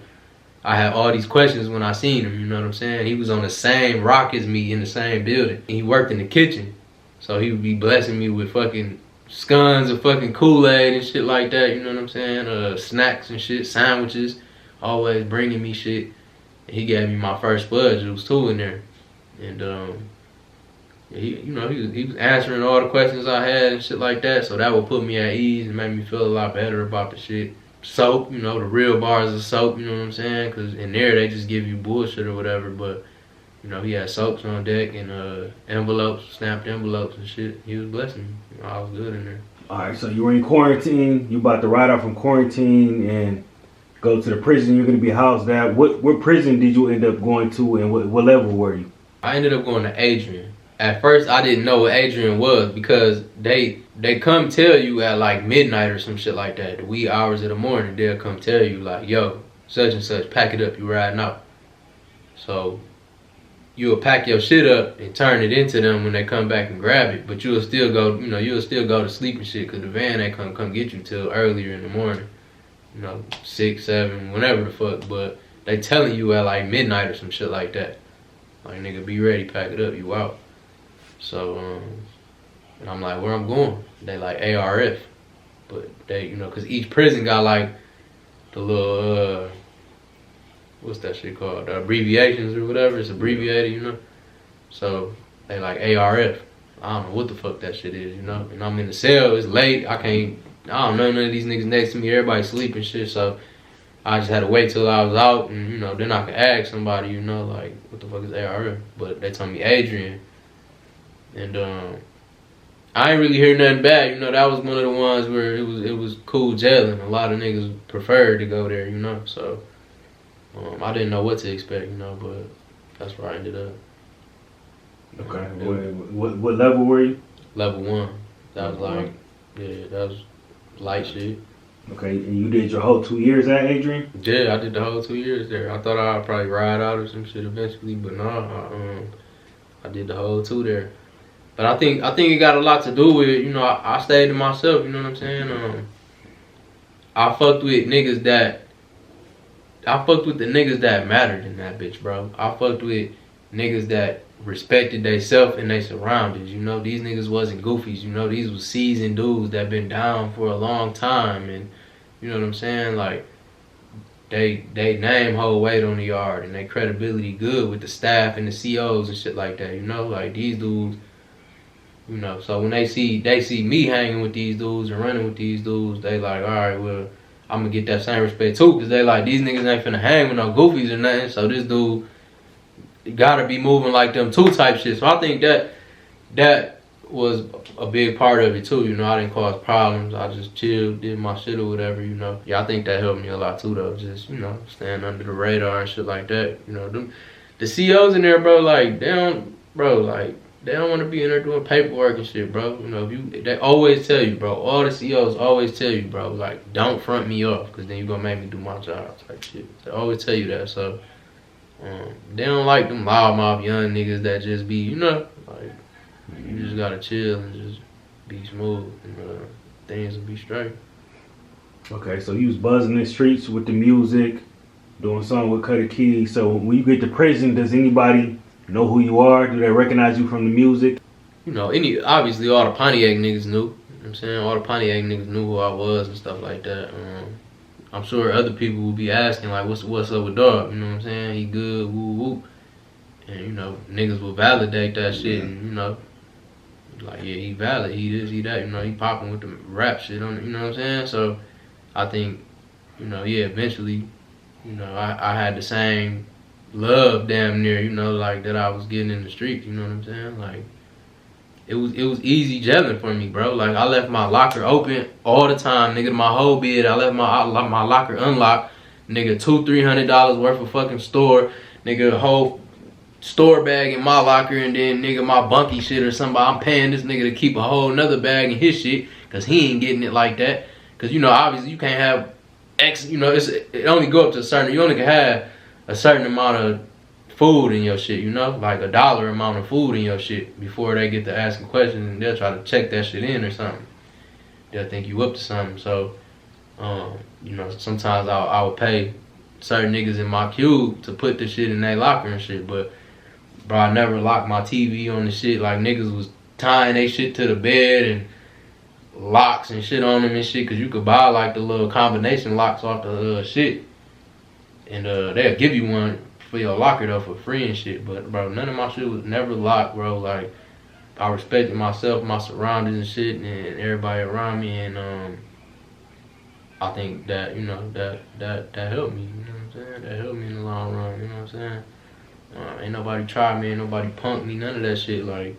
S2: I had all these questions when I seen him, you know what I'm saying? He was on the same rock as me in the same building. He worked in the kitchen. So he would be blessing me with fucking scones of fucking Kool-Aid and shit like that, you know what I'm saying? Snacks and shit, sandwiches, always bringing me shit. And he gave me my first Spud juice too in there. And he was answering all the questions I had and shit like that, so that would put me at ease and make me feel a lot better about the shit. Soap, you know, the real bars of soap, you know what I'm saying? Because in there they just give you bullshit or whatever, but, you know, he had soaps on deck and envelopes, stamped envelopes and shit. He was blessing me. You know, I was good in there.
S1: All right, so you were in quarantine. You about to ride out from quarantine and go to the prison you're going to be housed at. What prison did you end up going to, and what level were you?
S2: I ended up going to Adrian. At first, I didn't know what Adrian was because they come tell you at like midnight or some shit like that. The wee hours of the morning, they'll come tell you like, yo, such and such, pack it up, you riding out. So you'll pack your shit up and turn it into them when they come back and grab it. But you'll still go to sleep and shit because the van ain't come get you till earlier in the morning. You know, 6, 7, whenever the fuck. But they telling you at like midnight or some shit like that. Like, nigga, be ready, pack it up, you out. So, and I'm like, where I'm going? They like ARF. But they, you know, because each prison got like the little, what's that shit called? The abbreviations or whatever. It's abbreviated, you know? So, they like ARF. I don't know what the fuck that shit is, you know? And I'm in the cell, it's late, I don't know none of these niggas next to me, everybody sleeping shit, so I just had to wait till I was out, and, you know, then I could ask somebody, you know, like, what the fuck is ARF? But they told me Adrian. And I ain't really hear nothing bad, you know. That was one of the ones where it was cool jailing. A lot of niggas preferred to go there, you know. So I didn't know what to expect, you know, but that's where I ended up.
S1: Okay. What level were you?
S2: Level 1. That was like, yeah, that was light shit.
S1: Okay, and you did your whole 2 years at Adrian?
S2: Yeah, I did the whole 2 years there. I thought I'd probably ride out or some shit eventually, but no, I did the whole 2 there. But I think it got a lot to do with, you know, I stayed to myself, you know what I'm saying? I fucked with the niggas that mattered in that bitch, bro. I fucked with niggas that respected theyself and they surroundings, you know. These niggas wasn't goofies, you know. These was seasoned dudes that been down for a long time, and you know what I'm saying? Like, they name hold weight on the yard and their credibility good with the staff and the COs and shit like that, you know. Like, these dudes, you know, so when they see me hanging with these dudes and running with these dudes, they like, all right, well, I'm gonna get that same respect too, because they like, these niggas ain't finna hang with no goofies or nothing, so this dude gotta be moving like them too type shit. So I think that was a big part of it too, you know. I didn't cause problems, I just chilled, did my shit or whatever, you know. Yeah, I think that helped me a lot too though, just, you know, staying under the radar and shit like that, you know. The COs in there, bro, like, they don't want to be in there doing paperwork and shit, bro. You know, they always tell you, bro. All the CEOs always tell you, bro, like, don't front me off, because then you're going to make me do my job type shit. They always tell you that, so they don't like them loudmouth young niggas that just be, you know, like, you just got to chill and just be smooth, and things will be straight.
S1: Okay, so you was buzzing the streets with the music, doing something with Cuddy Key. So when you get to prison, does anybody know who you are? Do they recognize you from the music?
S2: You know, obviously all the Pontiac niggas knew. You know what I'm saying? All the Pontiac niggas knew who I was and stuff like that. I'm sure other people will be asking, like, what's up with Dog? You know what I'm saying? He good, woo woo. And, you know, niggas will validate that shit and, you know, like, yeah, he valid, he this, he that, you know, he popping with the rap shit on it, you know what I'm saying? So I think, you know, yeah, eventually, you know, I had the same love damn near, you know, like that I was getting in the streets, you know what I'm saying? Like, it was easy gelling for me, bro. Like, I left my locker open all the time, nigga. My whole bed, I left my locker unlocked, nigga. $200-300 worth of fucking store, nigga. A whole store bag in my locker, and then nigga my bunky shit or something. I'm paying this nigga to keep a whole nother bag in his shit, cause he ain't getting it like that. Cause, you know, obviously you can't have X, you know, it only go up to a certain, you only can have a certain amount of food in your shit, you know, like a dollar amount of food in your shit before they get to asking questions, and they'll try to check that shit in or something. They'll think you up to something. So, you know, sometimes I would pay certain niggas in my cube to put the shit in their locker and shit, but bro, I never locked my TV on the shit. Like niggas was tying they shit to the bed and locks and shit on them and shit, cause you could buy like the little combination locks off the shit, and they'll give you one for your locker though for free and shit. But bro, none of my shit was never locked, bro. Like I respected myself, my surroundings and shit, and everybody around me, and I think that, you know, that helped me. You know what I'm saying? That helped me in the long run. You know what I'm saying? Ain't nobody tried me, ain't nobody punked me, none of that shit. Like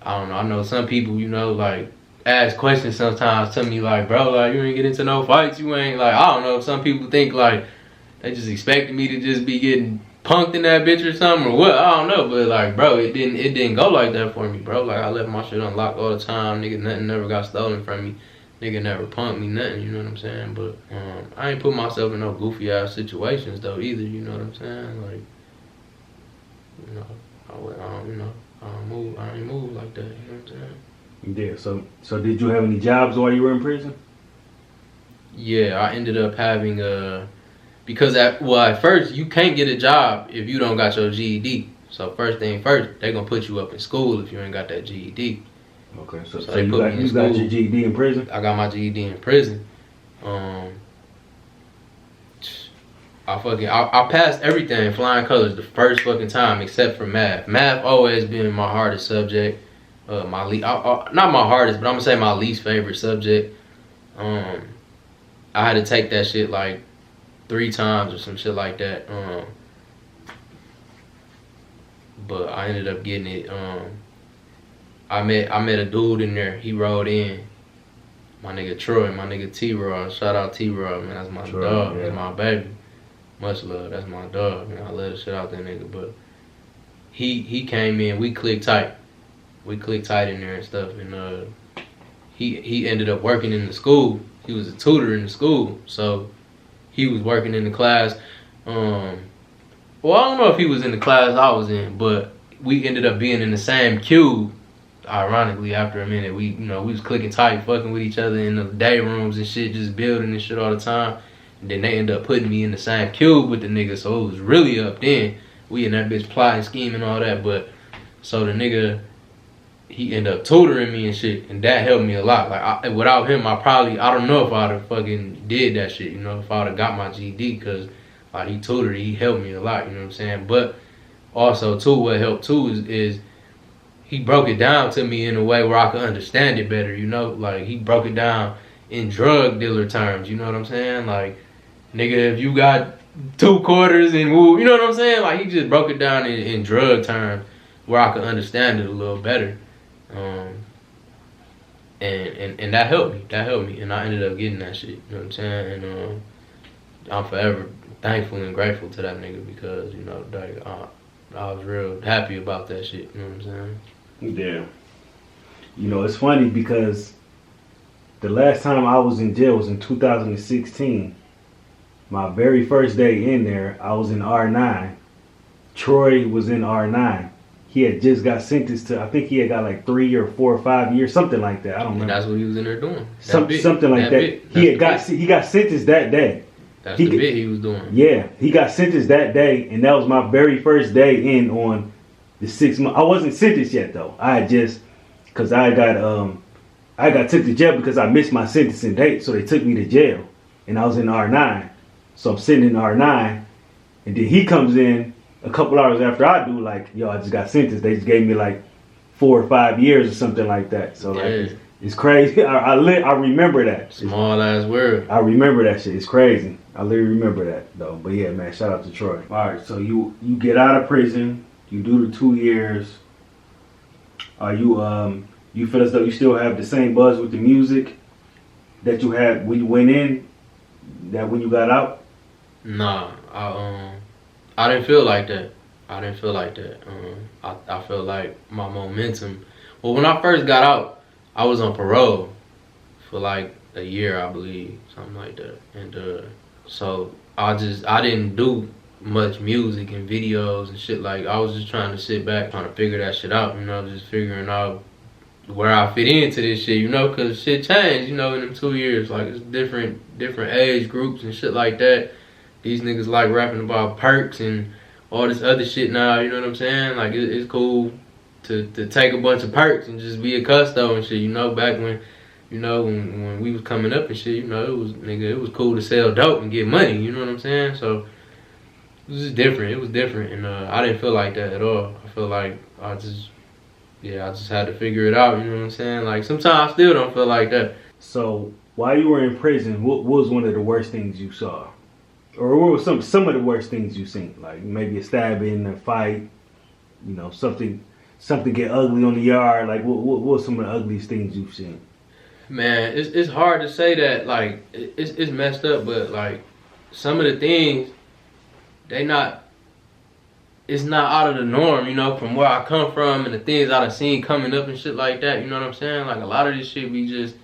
S2: I don't know. I know some people, you know, like ask questions sometimes to me, like, bro, like you ain't get into no fights, you ain't, like, I don't know. Some people think like they just expected me to just be getting punked in that bitch or something or what. I don't know, but like, bro, it didn't go like that for me, bro. Like I left my shit unlocked all the time, nigga. Nothing never got stolen from me. Nigga never punked me, nothing. You know what I'm saying? But I ain't put myself in no goofy ass situations though either. You know what I'm saying? Like, you know, I ain't move like that. You know what I'm saying?
S1: Yeah. So did you have any jobs while you were in prison?
S2: Yeah, I ended up having because at first you can't get a job if you don't got your GED. So first thing first, they gonna put you up in school if you ain't got that GED.
S1: Okay, so you got your GED in prison?
S2: I got my GED in prison. I passed everything flying colors the first fucking time except for math. Math always been my hardest subject. Not my hardest, but I'm gonna say my least favorite subject. I had to take that shit like 3 times or some shit like that. But I ended up getting it. I met a dude in there. He rode in. My nigga Troy, my nigga T-Raw. Shout out T-Raw, man. That's my dog. Yeah. That's my baby. Much love. That's my dog, man. I love the shit out that nigga. But he came in. We clicked tight. We clicked tight in there and stuff. And he ended up working in the school. He was a tutor in the school. So he was working in the class. Well, I don't know if he was in the class I was in, but we ended up being in the same cube. Ironically, after a minute, we was clicking tight, fucking with each other in the day rooms and shit, just building and shit all the time. And then they ended up putting me in the same cube with the nigga, so it was really up then. We in that bitch plotting, scheming, all that. But so the nigga, he ended up tutoring me and shit, and that helped me a lot. Like without him, I don't know if I'd have fucking did that shit. You know, if I'd have got my GED, because like he tutored, he helped me a lot. You know what I'm saying? But also too, what helped too is he broke it down to me in a way where I could understand it better, you know? Like, he broke it down in drug dealer terms, you know what I'm saying? Like, nigga, if you got 2 quarters and woo, you know what I'm saying? Like, he just broke it down in drug terms where I could understand it a little better. And that helped me. That helped me. And I ended up getting that shit, you know what I'm saying? And I'm forever thankful and grateful to that nigga because, you know, like, I was real happy about that shit, you know what I'm saying?
S1: Yeah. You know, it's funny because the last time I was in jail was in 2016. My very first day in there, I was in R9. Troy was in R9. He had just got sentenced to, I think he had got like 3 or 4 or 5 years, something like that. I don't remember.
S2: And that's what he was in there doing.
S1: Something like that. He got sentenced that day.
S2: That's the bit he was doing.
S1: Yeah, he got sentenced that day, and that was my very first day in on the 6 months. I wasn't sentenced yet though. I had just, cause I got took to jail because I missed my sentencing date, so they took me to jail, and I was in R9. So I'm sitting in R9, and then he comes in a couple hours after I do. Like, yo, I just got sentenced. They just gave me like 4 or 5 years or something like that. So like, it's crazy. I remember that.
S2: Small ass word.
S1: I remember that shit. It's crazy. I literally remember that though. But yeah, man, shout out to Troy. All right, so you get out of prison, you do the 2 years. Are you feel as though you still have the same buzz with the music that you had when you went in, that when you got out?
S2: Nah, I didn't feel like that. I felt like my momentum. Well, when I first got out, I was on parole for like a year, I believe, something like that, and so I didn't do much music and videos and shit. Like, I was just trying to sit back, trying to figure that shit out, you know, just figuring out where I fit into this shit, you know, because shit changed, you know, in them 2 years. Like, it's different age groups and shit like that. These niggas like rapping about perks and all this other shit now, you know what I'm saying? Like, it's cool to take a bunch of perks and just be a custo and shit, you know, back when, you know, when we was coming up and shit, you know, it was cool to sell dope and get money, you know what I'm saying? So, it was just different. It was different, and I didn't feel like that at all. I feel like I just had to figure it out, you know what I'm saying? Like, sometimes I still don't feel like that.
S1: So, while you were in prison, what was one of the worst things you saw? Or what were some of the worst things you seen? Like, maybe a stabbing, a fight, you know, something get ugly on the yard. Like, what were some of the ugliest things you've seen?
S2: Man, it's hard to say that, like, it's messed up, but, like, some of the things, it's not out of the norm, you know, from where I come from and the things I done seen coming up and shit like that, you know what I'm saying? Like, a lot of this shit be just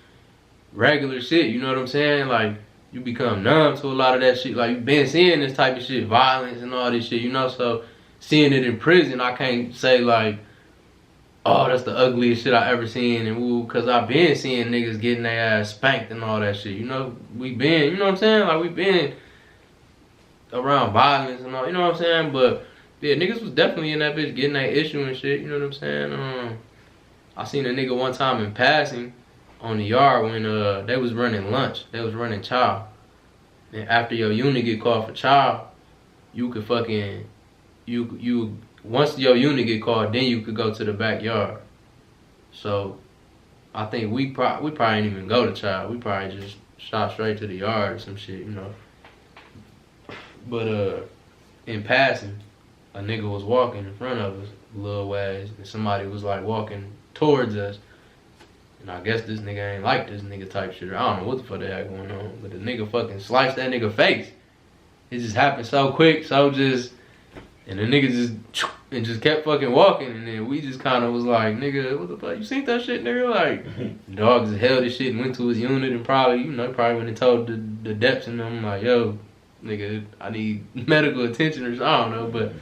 S2: regular shit, you know what I'm saying? Like, you become numb to a lot of that shit. Like, you've been seeing this type of shit, violence and all this shit, you know? So, seeing it in prison, I can't say, like, oh, that's the ugliest shit I ever seen, and because I've been seeing niggas getting their ass spanked and all that shit, you know? We been, you know what I'm saying? Like, we been around violence and all, you know what I'm saying? But, yeah, niggas was definitely in that bitch getting that issue and shit, you know what I'm saying? I seen a nigga one time in passing on the yard when they was running lunch. They was running child. And after your unit get called for child, you could fucking, once your unit get called, then you could go to the backyard. So, I think we probably didn't even go to child. We probably just shot straight to the yard or some shit, you know. But, in passing, a nigga was walking in front of us a little ways, and somebody was like walking towards us. And I guess this nigga ain't like this nigga type shit. I don't know what the fuck they had going on, but the nigga fucking sliced that nigga face. It just happened so quick, and the nigga just kept fucking walking, and then we just kind of was like, nigga, what the fuck, you seen that shit, nigga? Like, dog just held his shit and went to his unit and probably went and told the depths and them, like, yo, nigga, I need medical attention or something, I don't know, but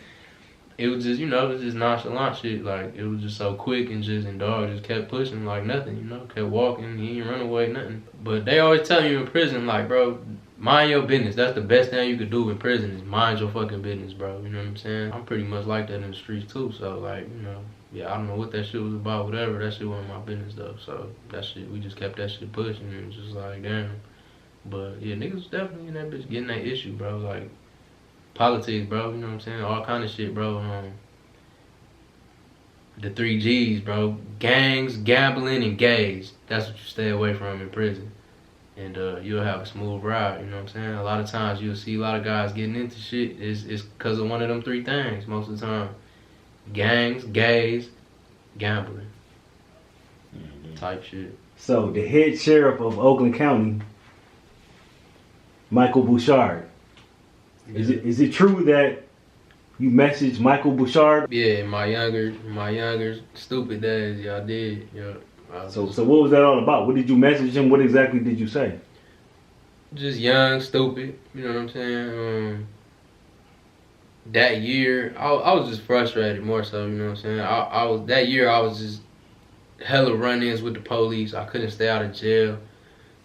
S2: it was just, you know, it was just nonchalant shit. Like, it was just so quick and dog just kept pushing like nothing, you know, kept walking, he ain't run away, nothing. But they always tell you in prison, like, bro, mind your business. That's the best thing you could do in prison is mind your fucking business, bro. You know what I'm saying? I'm pretty much like that in the streets too, so, like, you know, yeah, I don't know what that shit was about, whatever, that shit wasn't my business though, so that shit, we just kept that shit pushing and it was just like, damn. But, yeah, niggas was definitely in that bitch getting that issue, bro, like, politics, bro, you know what I'm saying? All kind of shit, bro. The 3 G's, bro. Gangs, gambling, and gays. That's what you stay away from in prison. And you'll have a smooth ride, you know what I'm saying? A lot of times you'll see a lot of guys getting into shit. It's because of one of them 3 things most of the time. Gangs, gays, gambling. Type shit.
S1: So, the head sheriff of Oakland County, Michael Bouchard, is it true that you messaged Michael Bouchard?
S2: Yeah, my younger stupid days, yeah, I did. Yeah.
S1: So what was that all about? What did you message him? What exactly did you say?
S2: Just young, stupid. You know what I'm saying? That year, I was just frustrated more so. You know what I'm saying? I was just hella run-ins with the police. I couldn't stay out of jail.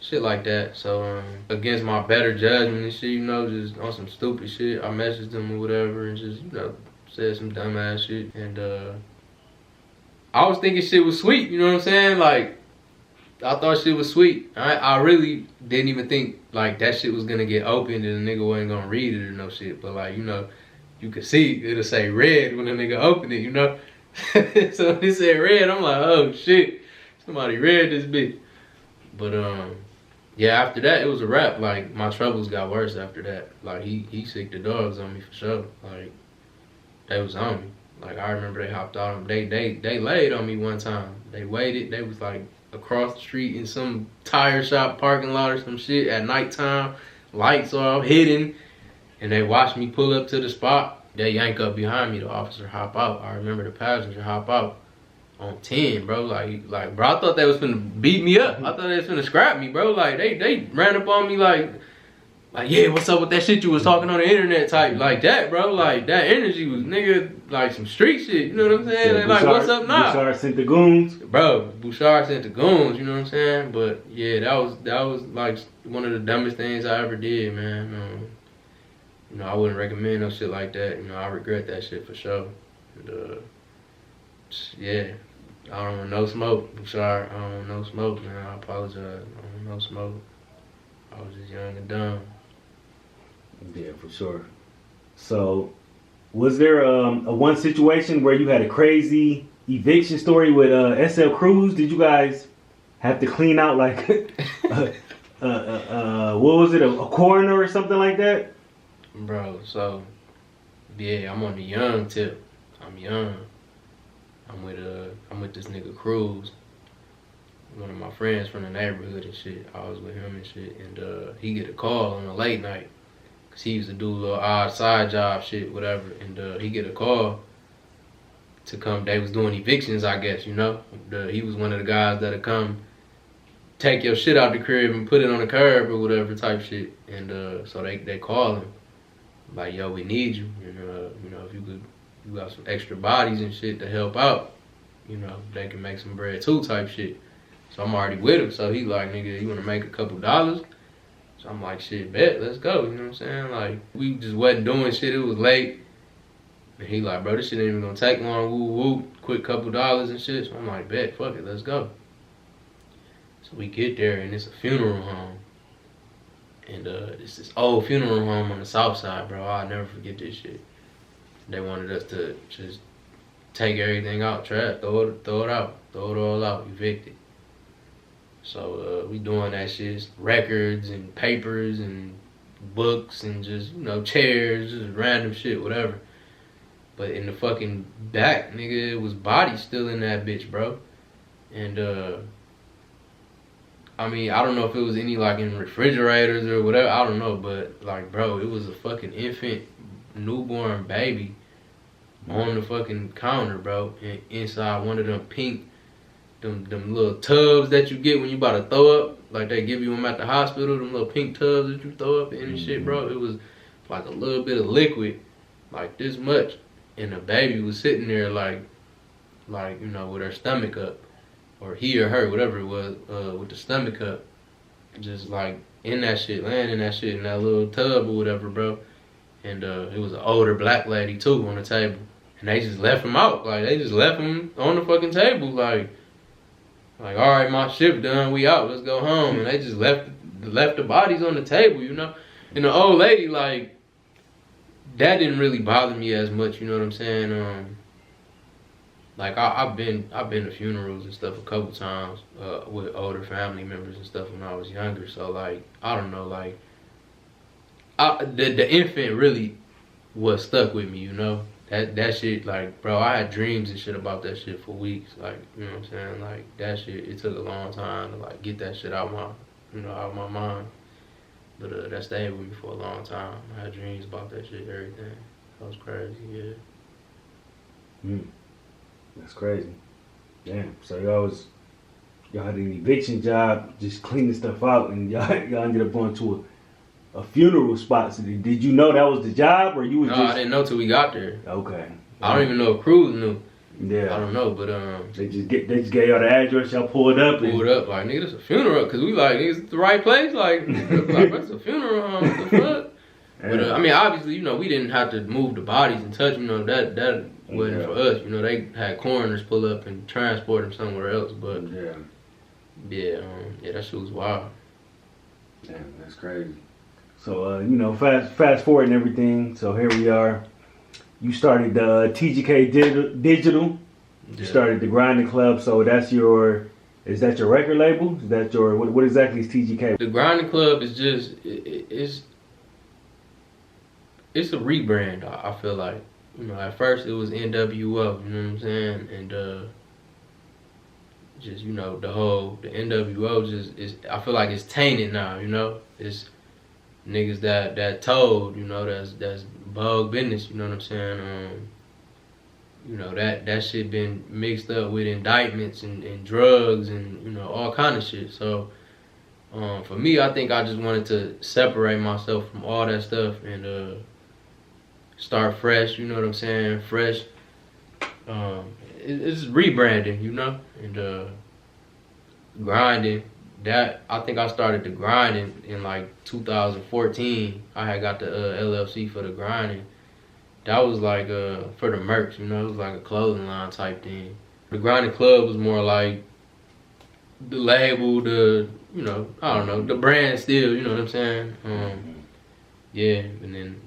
S2: Shit like that. So, against my better judgment and shit, you know, just on some stupid shit, I messaged them or whatever and just, you know, said some dumbass shit. And, I was thinking shit was sweet, you know what I'm saying? Like, I thought shit was sweet. I really didn't even think, like, that shit was gonna get opened and the nigga wasn't gonna read it or no shit. But, like, you know, you could see it'll say red when the nigga opened it, you know? So, when it said red, I'm like, oh, shit. Somebody read this bitch. But, yeah, after that, it was a wrap. Like, my troubles got worse after that. Like, he sicked the dogs on me for sure. Like, they was on me. Like, I remember they hopped on me. They laid on me one time. They waited. They was, like, across the street in some tire shop parking lot or some shit at nighttime. Lights off, hidden. And they watched me pull up to the spot. They yank up behind me. The officer hop out. I remember the passenger hop out. On 10, bro, like, bro, I thought they was finna beat me up. I thought they was finna scrap me, bro. Like, they ran up on me like like, yeah, what's up with that shit you was talking on the internet type, like that, bro. Like that energy was nigga like some street shit. You know what I'm saying?
S1: Yeah,
S2: like, what's up now?
S1: Bouchard sent the goons,
S2: bro. Bouchard sent the goons. You know what I'm saying? But yeah, that was like one of the dumbest things I ever did, man. You know, I wouldn't recommend no shit like that. You know, I regret that shit for sure. And, yeah, I don't want no smoke. Bouchard, I don't want no smoke, man. I apologize. I don't want no smoke. I was just young and dumb.
S1: Yeah, for sure. So, was there a one situation where you had a crazy eviction story with SL Cruz? Did you guys have to clean out like what was it, a coroner or something like that?
S2: Bro, so yeah, I'm on the young tip. I'm young. I'm with this nigga Cruz, one of my friends from the neighborhood and shit. I was with him and shit, and he get a call on a late night. Cause he used to do a little odd side job shit, whatever. And he get a call to come. They was doing evictions, I guess, you know. He was one of the guys that'll come take your shit out the crib and put it on the curb or whatever type shit. And so they call him like, yo, we need you. And you know, if you got some extra bodies and shit to help out, you know, they can make some bread too type shit. So I'm already with him. So he like, nigga, you wanna make a couple dollars? So I'm like, shit, bet, let's go. You know what I'm saying? Like, we just wasn't doing shit. It was late. And he like, bro, this shit ain't even gonna take long. Woo woo, quick couple dollars and shit. So I'm like, bet, fuck it, let's go. So we get there and it's a funeral home. And it's this old funeral home on the south side, bro. I'll never forget this shit. They wanted us to just take everything out, trash, throw it out, throw it all out, evict it. So we doing that shit, records and papers and books and just, you know, chairs, just random shit, whatever. But in the fucking back, nigga, it was bodies still in that bitch, bro. And I mean, I don't know if it was any like in refrigerators or whatever, I don't know, but like, bro, it was a fucking infant, newborn baby on the fucking counter, bro, and inside one of them pink them little tubs that you get when you about to throw up, like they give you them at the hospital, them little pink tubs that you throw up in and shit, bro. It was like a little bit of liquid, like this much, and the baby was sitting there like you know, with her stomach up, or he or her, whatever it was, with the stomach up, just like in that shit, laying in that shit in that little tub or whatever, bro. And it was an older black lady too on the table, and they just left him out, like they just left him on the fucking table, like, all right, my shift done, we out, let's go home. And they just left the bodies on the table, you know. And the old lady, like, that didn't really bother me as much, you know what I'm saying? Like I've been to funerals and stuff a couple times with older family members and stuff when I was younger. So like, I don't know, like, the infant really was stuck with me, you know. That shit, like, bro, I had dreams and shit about that shit for weeks. Like, you know what I'm saying? Like, that shit, it took a long time to, like, get that shit out my mind. But that stayed with me for a long time. I had dreams about that shit, everything. That was crazy, yeah.
S1: That's crazy. Damn. So y'all had an eviction job, just cleaning stuff out, and y'all ended up going to a funeral spot. So did you know that was the job, or you was just...
S2: I didn't know till we got there.
S1: Okay.
S2: I don't even know if Cruz knew.
S1: Yeah.
S2: I don't know, but
S1: they just gave y'all the address. Y'all pulled up.
S2: Like, nigga, this a funeral, cause we like, nigga, it's the right place. Like that's a funeral home. What the fuck? Yeah. But I mean, obviously, you know, we didn't have to move the bodies and touch. You know, that wasn't for us. You know, they had coroners pull up and transport them somewhere else. But yeah, that shit was wild.
S1: Damn, that's crazy. So, you know, fast forward and everything. So here we are. You started TGK Digital. You started the Grinding Club. So is that your record label? Is that your, what exactly is TGK?
S2: The Grinding Club is just, it's a rebrand, I feel like. You know, at first it was NWO, you know what I'm saying? And just, you know, the NWO just is, I feel like it's tainted now, you know? It's niggas that told, you know, that's bug business, you know what I'm saying? You know, that shit been mixed up with indictments and drugs and, you know, all kind of shit. So For me, I think I just wanted to separate myself from all that stuff and start fresh. You know what I'm saying? Fresh. It's rebranding, you know, and grinding. That I think I started the grinding in like 2014. I had got the LLC for the grinding. That was like for the merch, you know, it was like a clothing line type thing. The grinding club was more like the label, the, you know, I don't know, the brand still, you know what I'm saying? Yeah, and then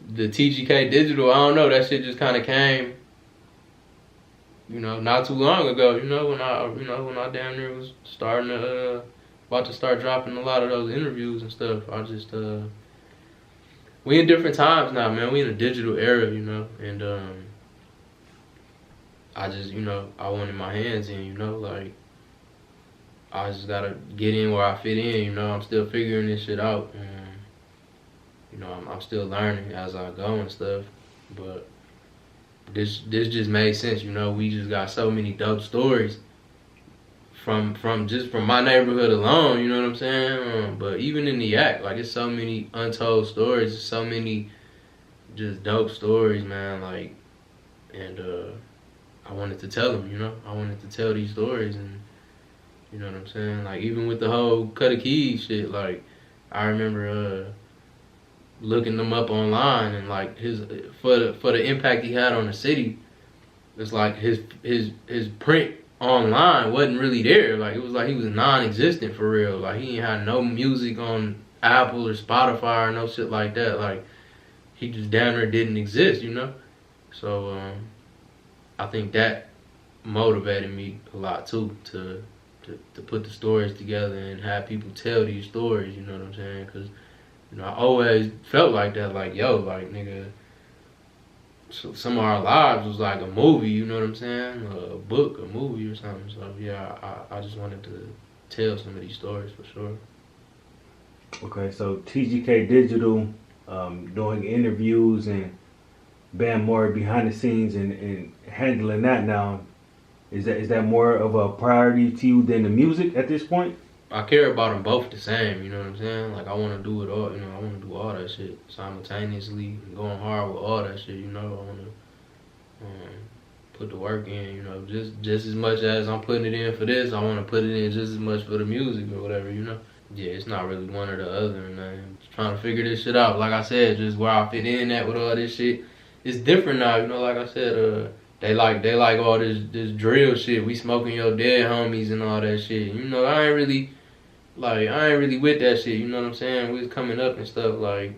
S2: the TGK Digital, I don't know, that shit just kind of came, you know, not too long ago, you know, when I damn near was starting to, about to start dropping a lot of those interviews and stuff. I just, we in different times now, man. We in a digital era, you know, and I just, you know, I wanted my hands in, you know, like, I just gotta get in where I fit in, you know. I'm still figuring this shit out, and, you know, I'm still learning as I go and stuff, but this just made sense, you know. We just got so many dope stories from my neighborhood alone, you know what I'm saying? But even in the act, like, it's so many untold stories, so many just dope stories, man, like, and I wanted to tell them, you know. I wanted to tell these stories, and you know what I'm saying? Like, even with the whole Cuddy Keys shit, like, I remember looking them up online, and like for the impact he had on the city, it's like his print online wasn't really there. Like, it was like he was non-existent for real. Like, he ain't had no music on Apple or Spotify or no shit like that. Like, he just damn near didn't exist, you know? So I think that motivated me a lot too, to put the stories together and have people tell these stories, you know what I'm saying? Because, you know, I always felt like that, like, yo, like, nigga, so some of our lives was like a movie, you know what I'm saying? A book, a movie or something. So, yeah, I just wanted to tell some of these stories for sure.
S1: Okay, so TGK Digital, doing interviews and being more behind the scenes and handling that now, is that more of a priority to you than the music at this point?
S2: I care about them both the same, you know what I'm saying? Like, I want to do it all, you know, I want to do all that shit simultaneously, going hard with all that shit, you know. I want to put the work in, you know, just as much as I'm putting it in for this, I want to put it in just as much for the music or whatever, you know. Yeah, it's not really one or the other, man. Just trying to figure this shit out. Like I said, just where I fit in at with all this shit. It's different now, you know, like I said, they like all this drill shit. We smoking your dead homies and all that shit. You know, I ain't really with that shit, you know what I'm saying? We was coming up and stuff, like,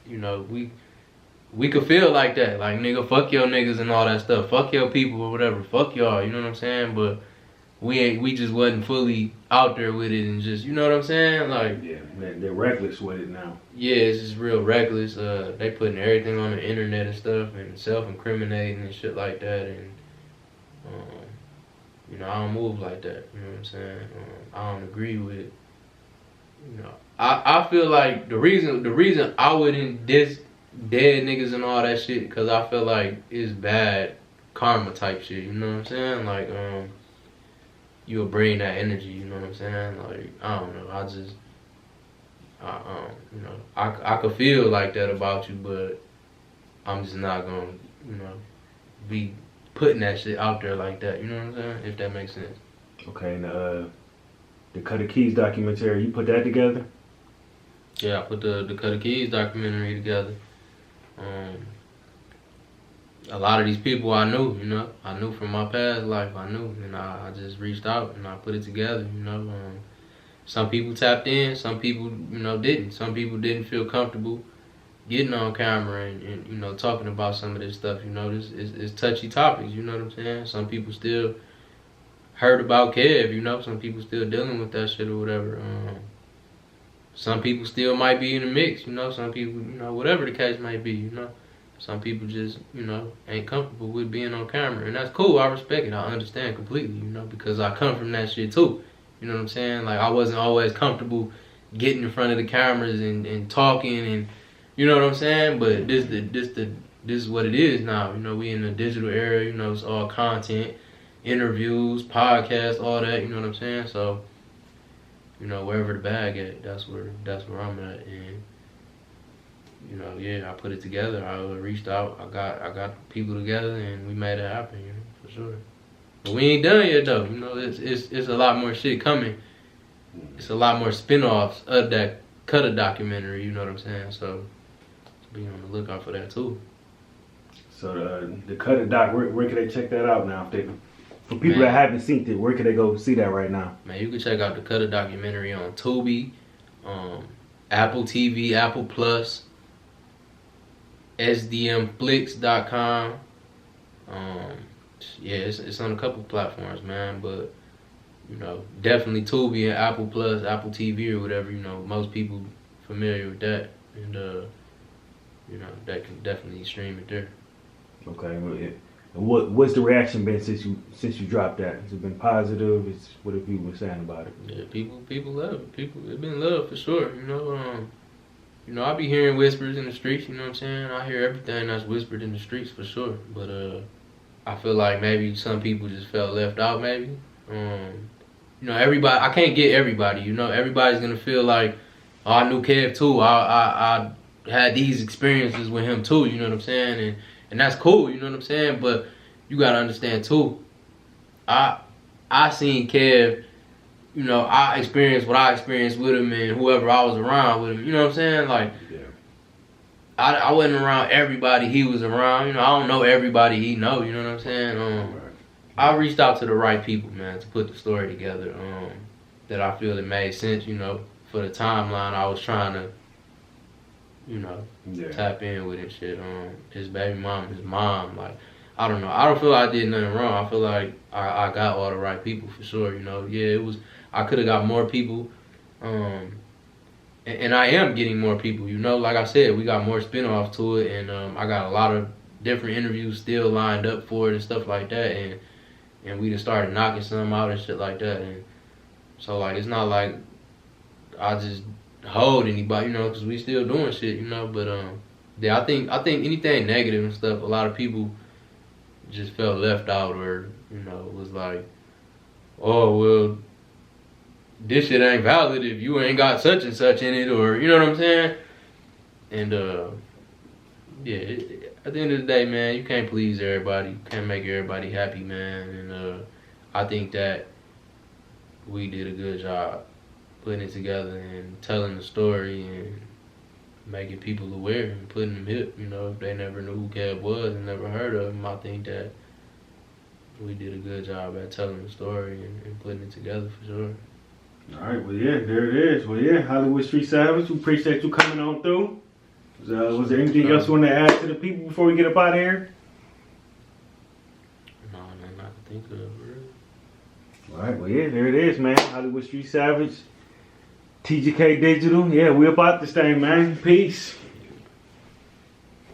S2: you know, we could feel like that. Like, nigga, fuck your niggas and all that stuff. Fuck your people or whatever. Fuck y'all, you know what I'm saying? But we just wasn't fully out there with it and just, you know what I'm saying? Like,
S1: yeah, man, they're reckless with it now.
S2: Yeah, it's just real reckless. They putting everything on the internet and stuff and self-incriminating and shit like that. And, you know, I don't move like that. You know what I'm saying? I don't agree with, you know. I feel like the reason I wouldn't diss dead niggas and all that shit, because I feel like it's bad karma type shit. You know what I'm saying? Like, you'll bring that energy. You know what I'm saying? Like, I don't know. You know, I could feel like that about you, but I'm just not gonna, you know, be putting that shit out there like that. You know what I'm saying? If that makes sense.
S1: Okay, and the Cuddy Keys documentary, you put that together?
S2: Yeah, I put the Cuddy Keys documentary together. A lot of these people I knew, you know, I knew from my past life, I knew, and I just reached out and I put it together, you know. Some people tapped in, some people, you know, didn't. Some people didn't feel comfortable getting on camera and you know, talking about some of this stuff, you know. This is touchy topics, you know what I'm saying? Some people still heard about Kev, you know. Some people still dealing with that shit or whatever. Some people still might be in the mix, you know. Some people, you know, whatever the case might be, you know. Some people just, you know, ain't comfortable with being on camera. And that's cool. I respect it. I understand completely, you know, because I come from that shit too. You know what I'm saying? Like, I wasn't always comfortable getting in front of the cameras and talking and, you know what I'm saying? But this is what it is now. You know, we in a digital era, you know, it's all content, interviews, podcasts, all that, you know what I'm saying? So, you know, wherever the bag at, that's where I'm at. And you know, yeah, I put it together. I reached out. I got people together, and we made it happen. You know, for sure. But we ain't done yet, though. You know, it's a lot more shit coming. It's a lot more spinoffs of that Cutter documentary. You know what I'm saying? So be on the lookout for that too.
S1: So the Cutter doc, where can they check that out now? For people
S2: Man,
S1: that haven't seen it, where can they go see that right now?
S2: Man, you can check out the Cutter documentary on Tubi, Apple TV, Apple Plus, SDMFlix.com. Yeah, it's on a couple platforms, man. But you know, definitely Tubi and Apple Plus, Apple TV or whatever. You know, most people familiar with that, and you know, that can definitely stream it there.
S1: Okay. And what's the reaction been since you dropped that? Has it been positive? What have people been saying about it?
S2: Yeah, people love it. It's been love for sure. You know, I be hearing whispers in the streets. You know what I'm saying? I hear everything that's whispered in the streets for sure. But I feel like maybe some people just felt left out. Maybe. You know, everybody. I can't get everybody. You know, everybody's gonna feel like, oh, I knew Kev too. I had these experiences with him too. You know what I'm saying? And that's cool. You know what I'm saying? But you gotta understand too. I seen Kev. You know, I experienced what I experienced with him and whoever I was around with him. You know what I'm saying? Like, yeah. I wasn't around everybody he was around. You know, I don't know everybody he know. You know what I'm saying? I reached out to the right people, man, to put the story together. That I feel it made sense. You know, for the timeline I was trying to, you know, tap in with and shit. His baby mom, his mom, like, I don't know. I don't feel like I did nothing wrong. I feel like I got all the right people for sure. You know, yeah, I could have got more people, and I am getting more people. You know, like I said, we got more spinoffs to it, and I got a lot of different interviews still lined up for it and stuff like that, and we just started knocking some out and shit like that, and so like it's not like I just hold anybody, you know, because we still doing shit, you know. But yeah, I think anything negative and stuff, a lot of people just felt left out, or you know, was like, oh well, this shit ain't valid if you ain't got such and such in it, or you know what I'm saying? And yeah, at the end of the day, man, you can't please everybody, you can't make everybody happy, man. And I think that we did a good job putting it together and telling the story and making people aware and putting them hip. You know, if they never knew who Kev was and never heard of him, I think that we did a good job at telling the story and putting it together for sure.
S1: All right, well, yeah, there it is. Well, yeah, Hollywood Street Savage, we appreciate you coming on through. Was there anything else you want to add to the people before we get up out of here?
S2: No, nothing I can think of, really.
S1: All right, well, yeah, there it is, man. Hollywood Street Savage, TGK Digital. Yeah, we about this thing, man. Peace.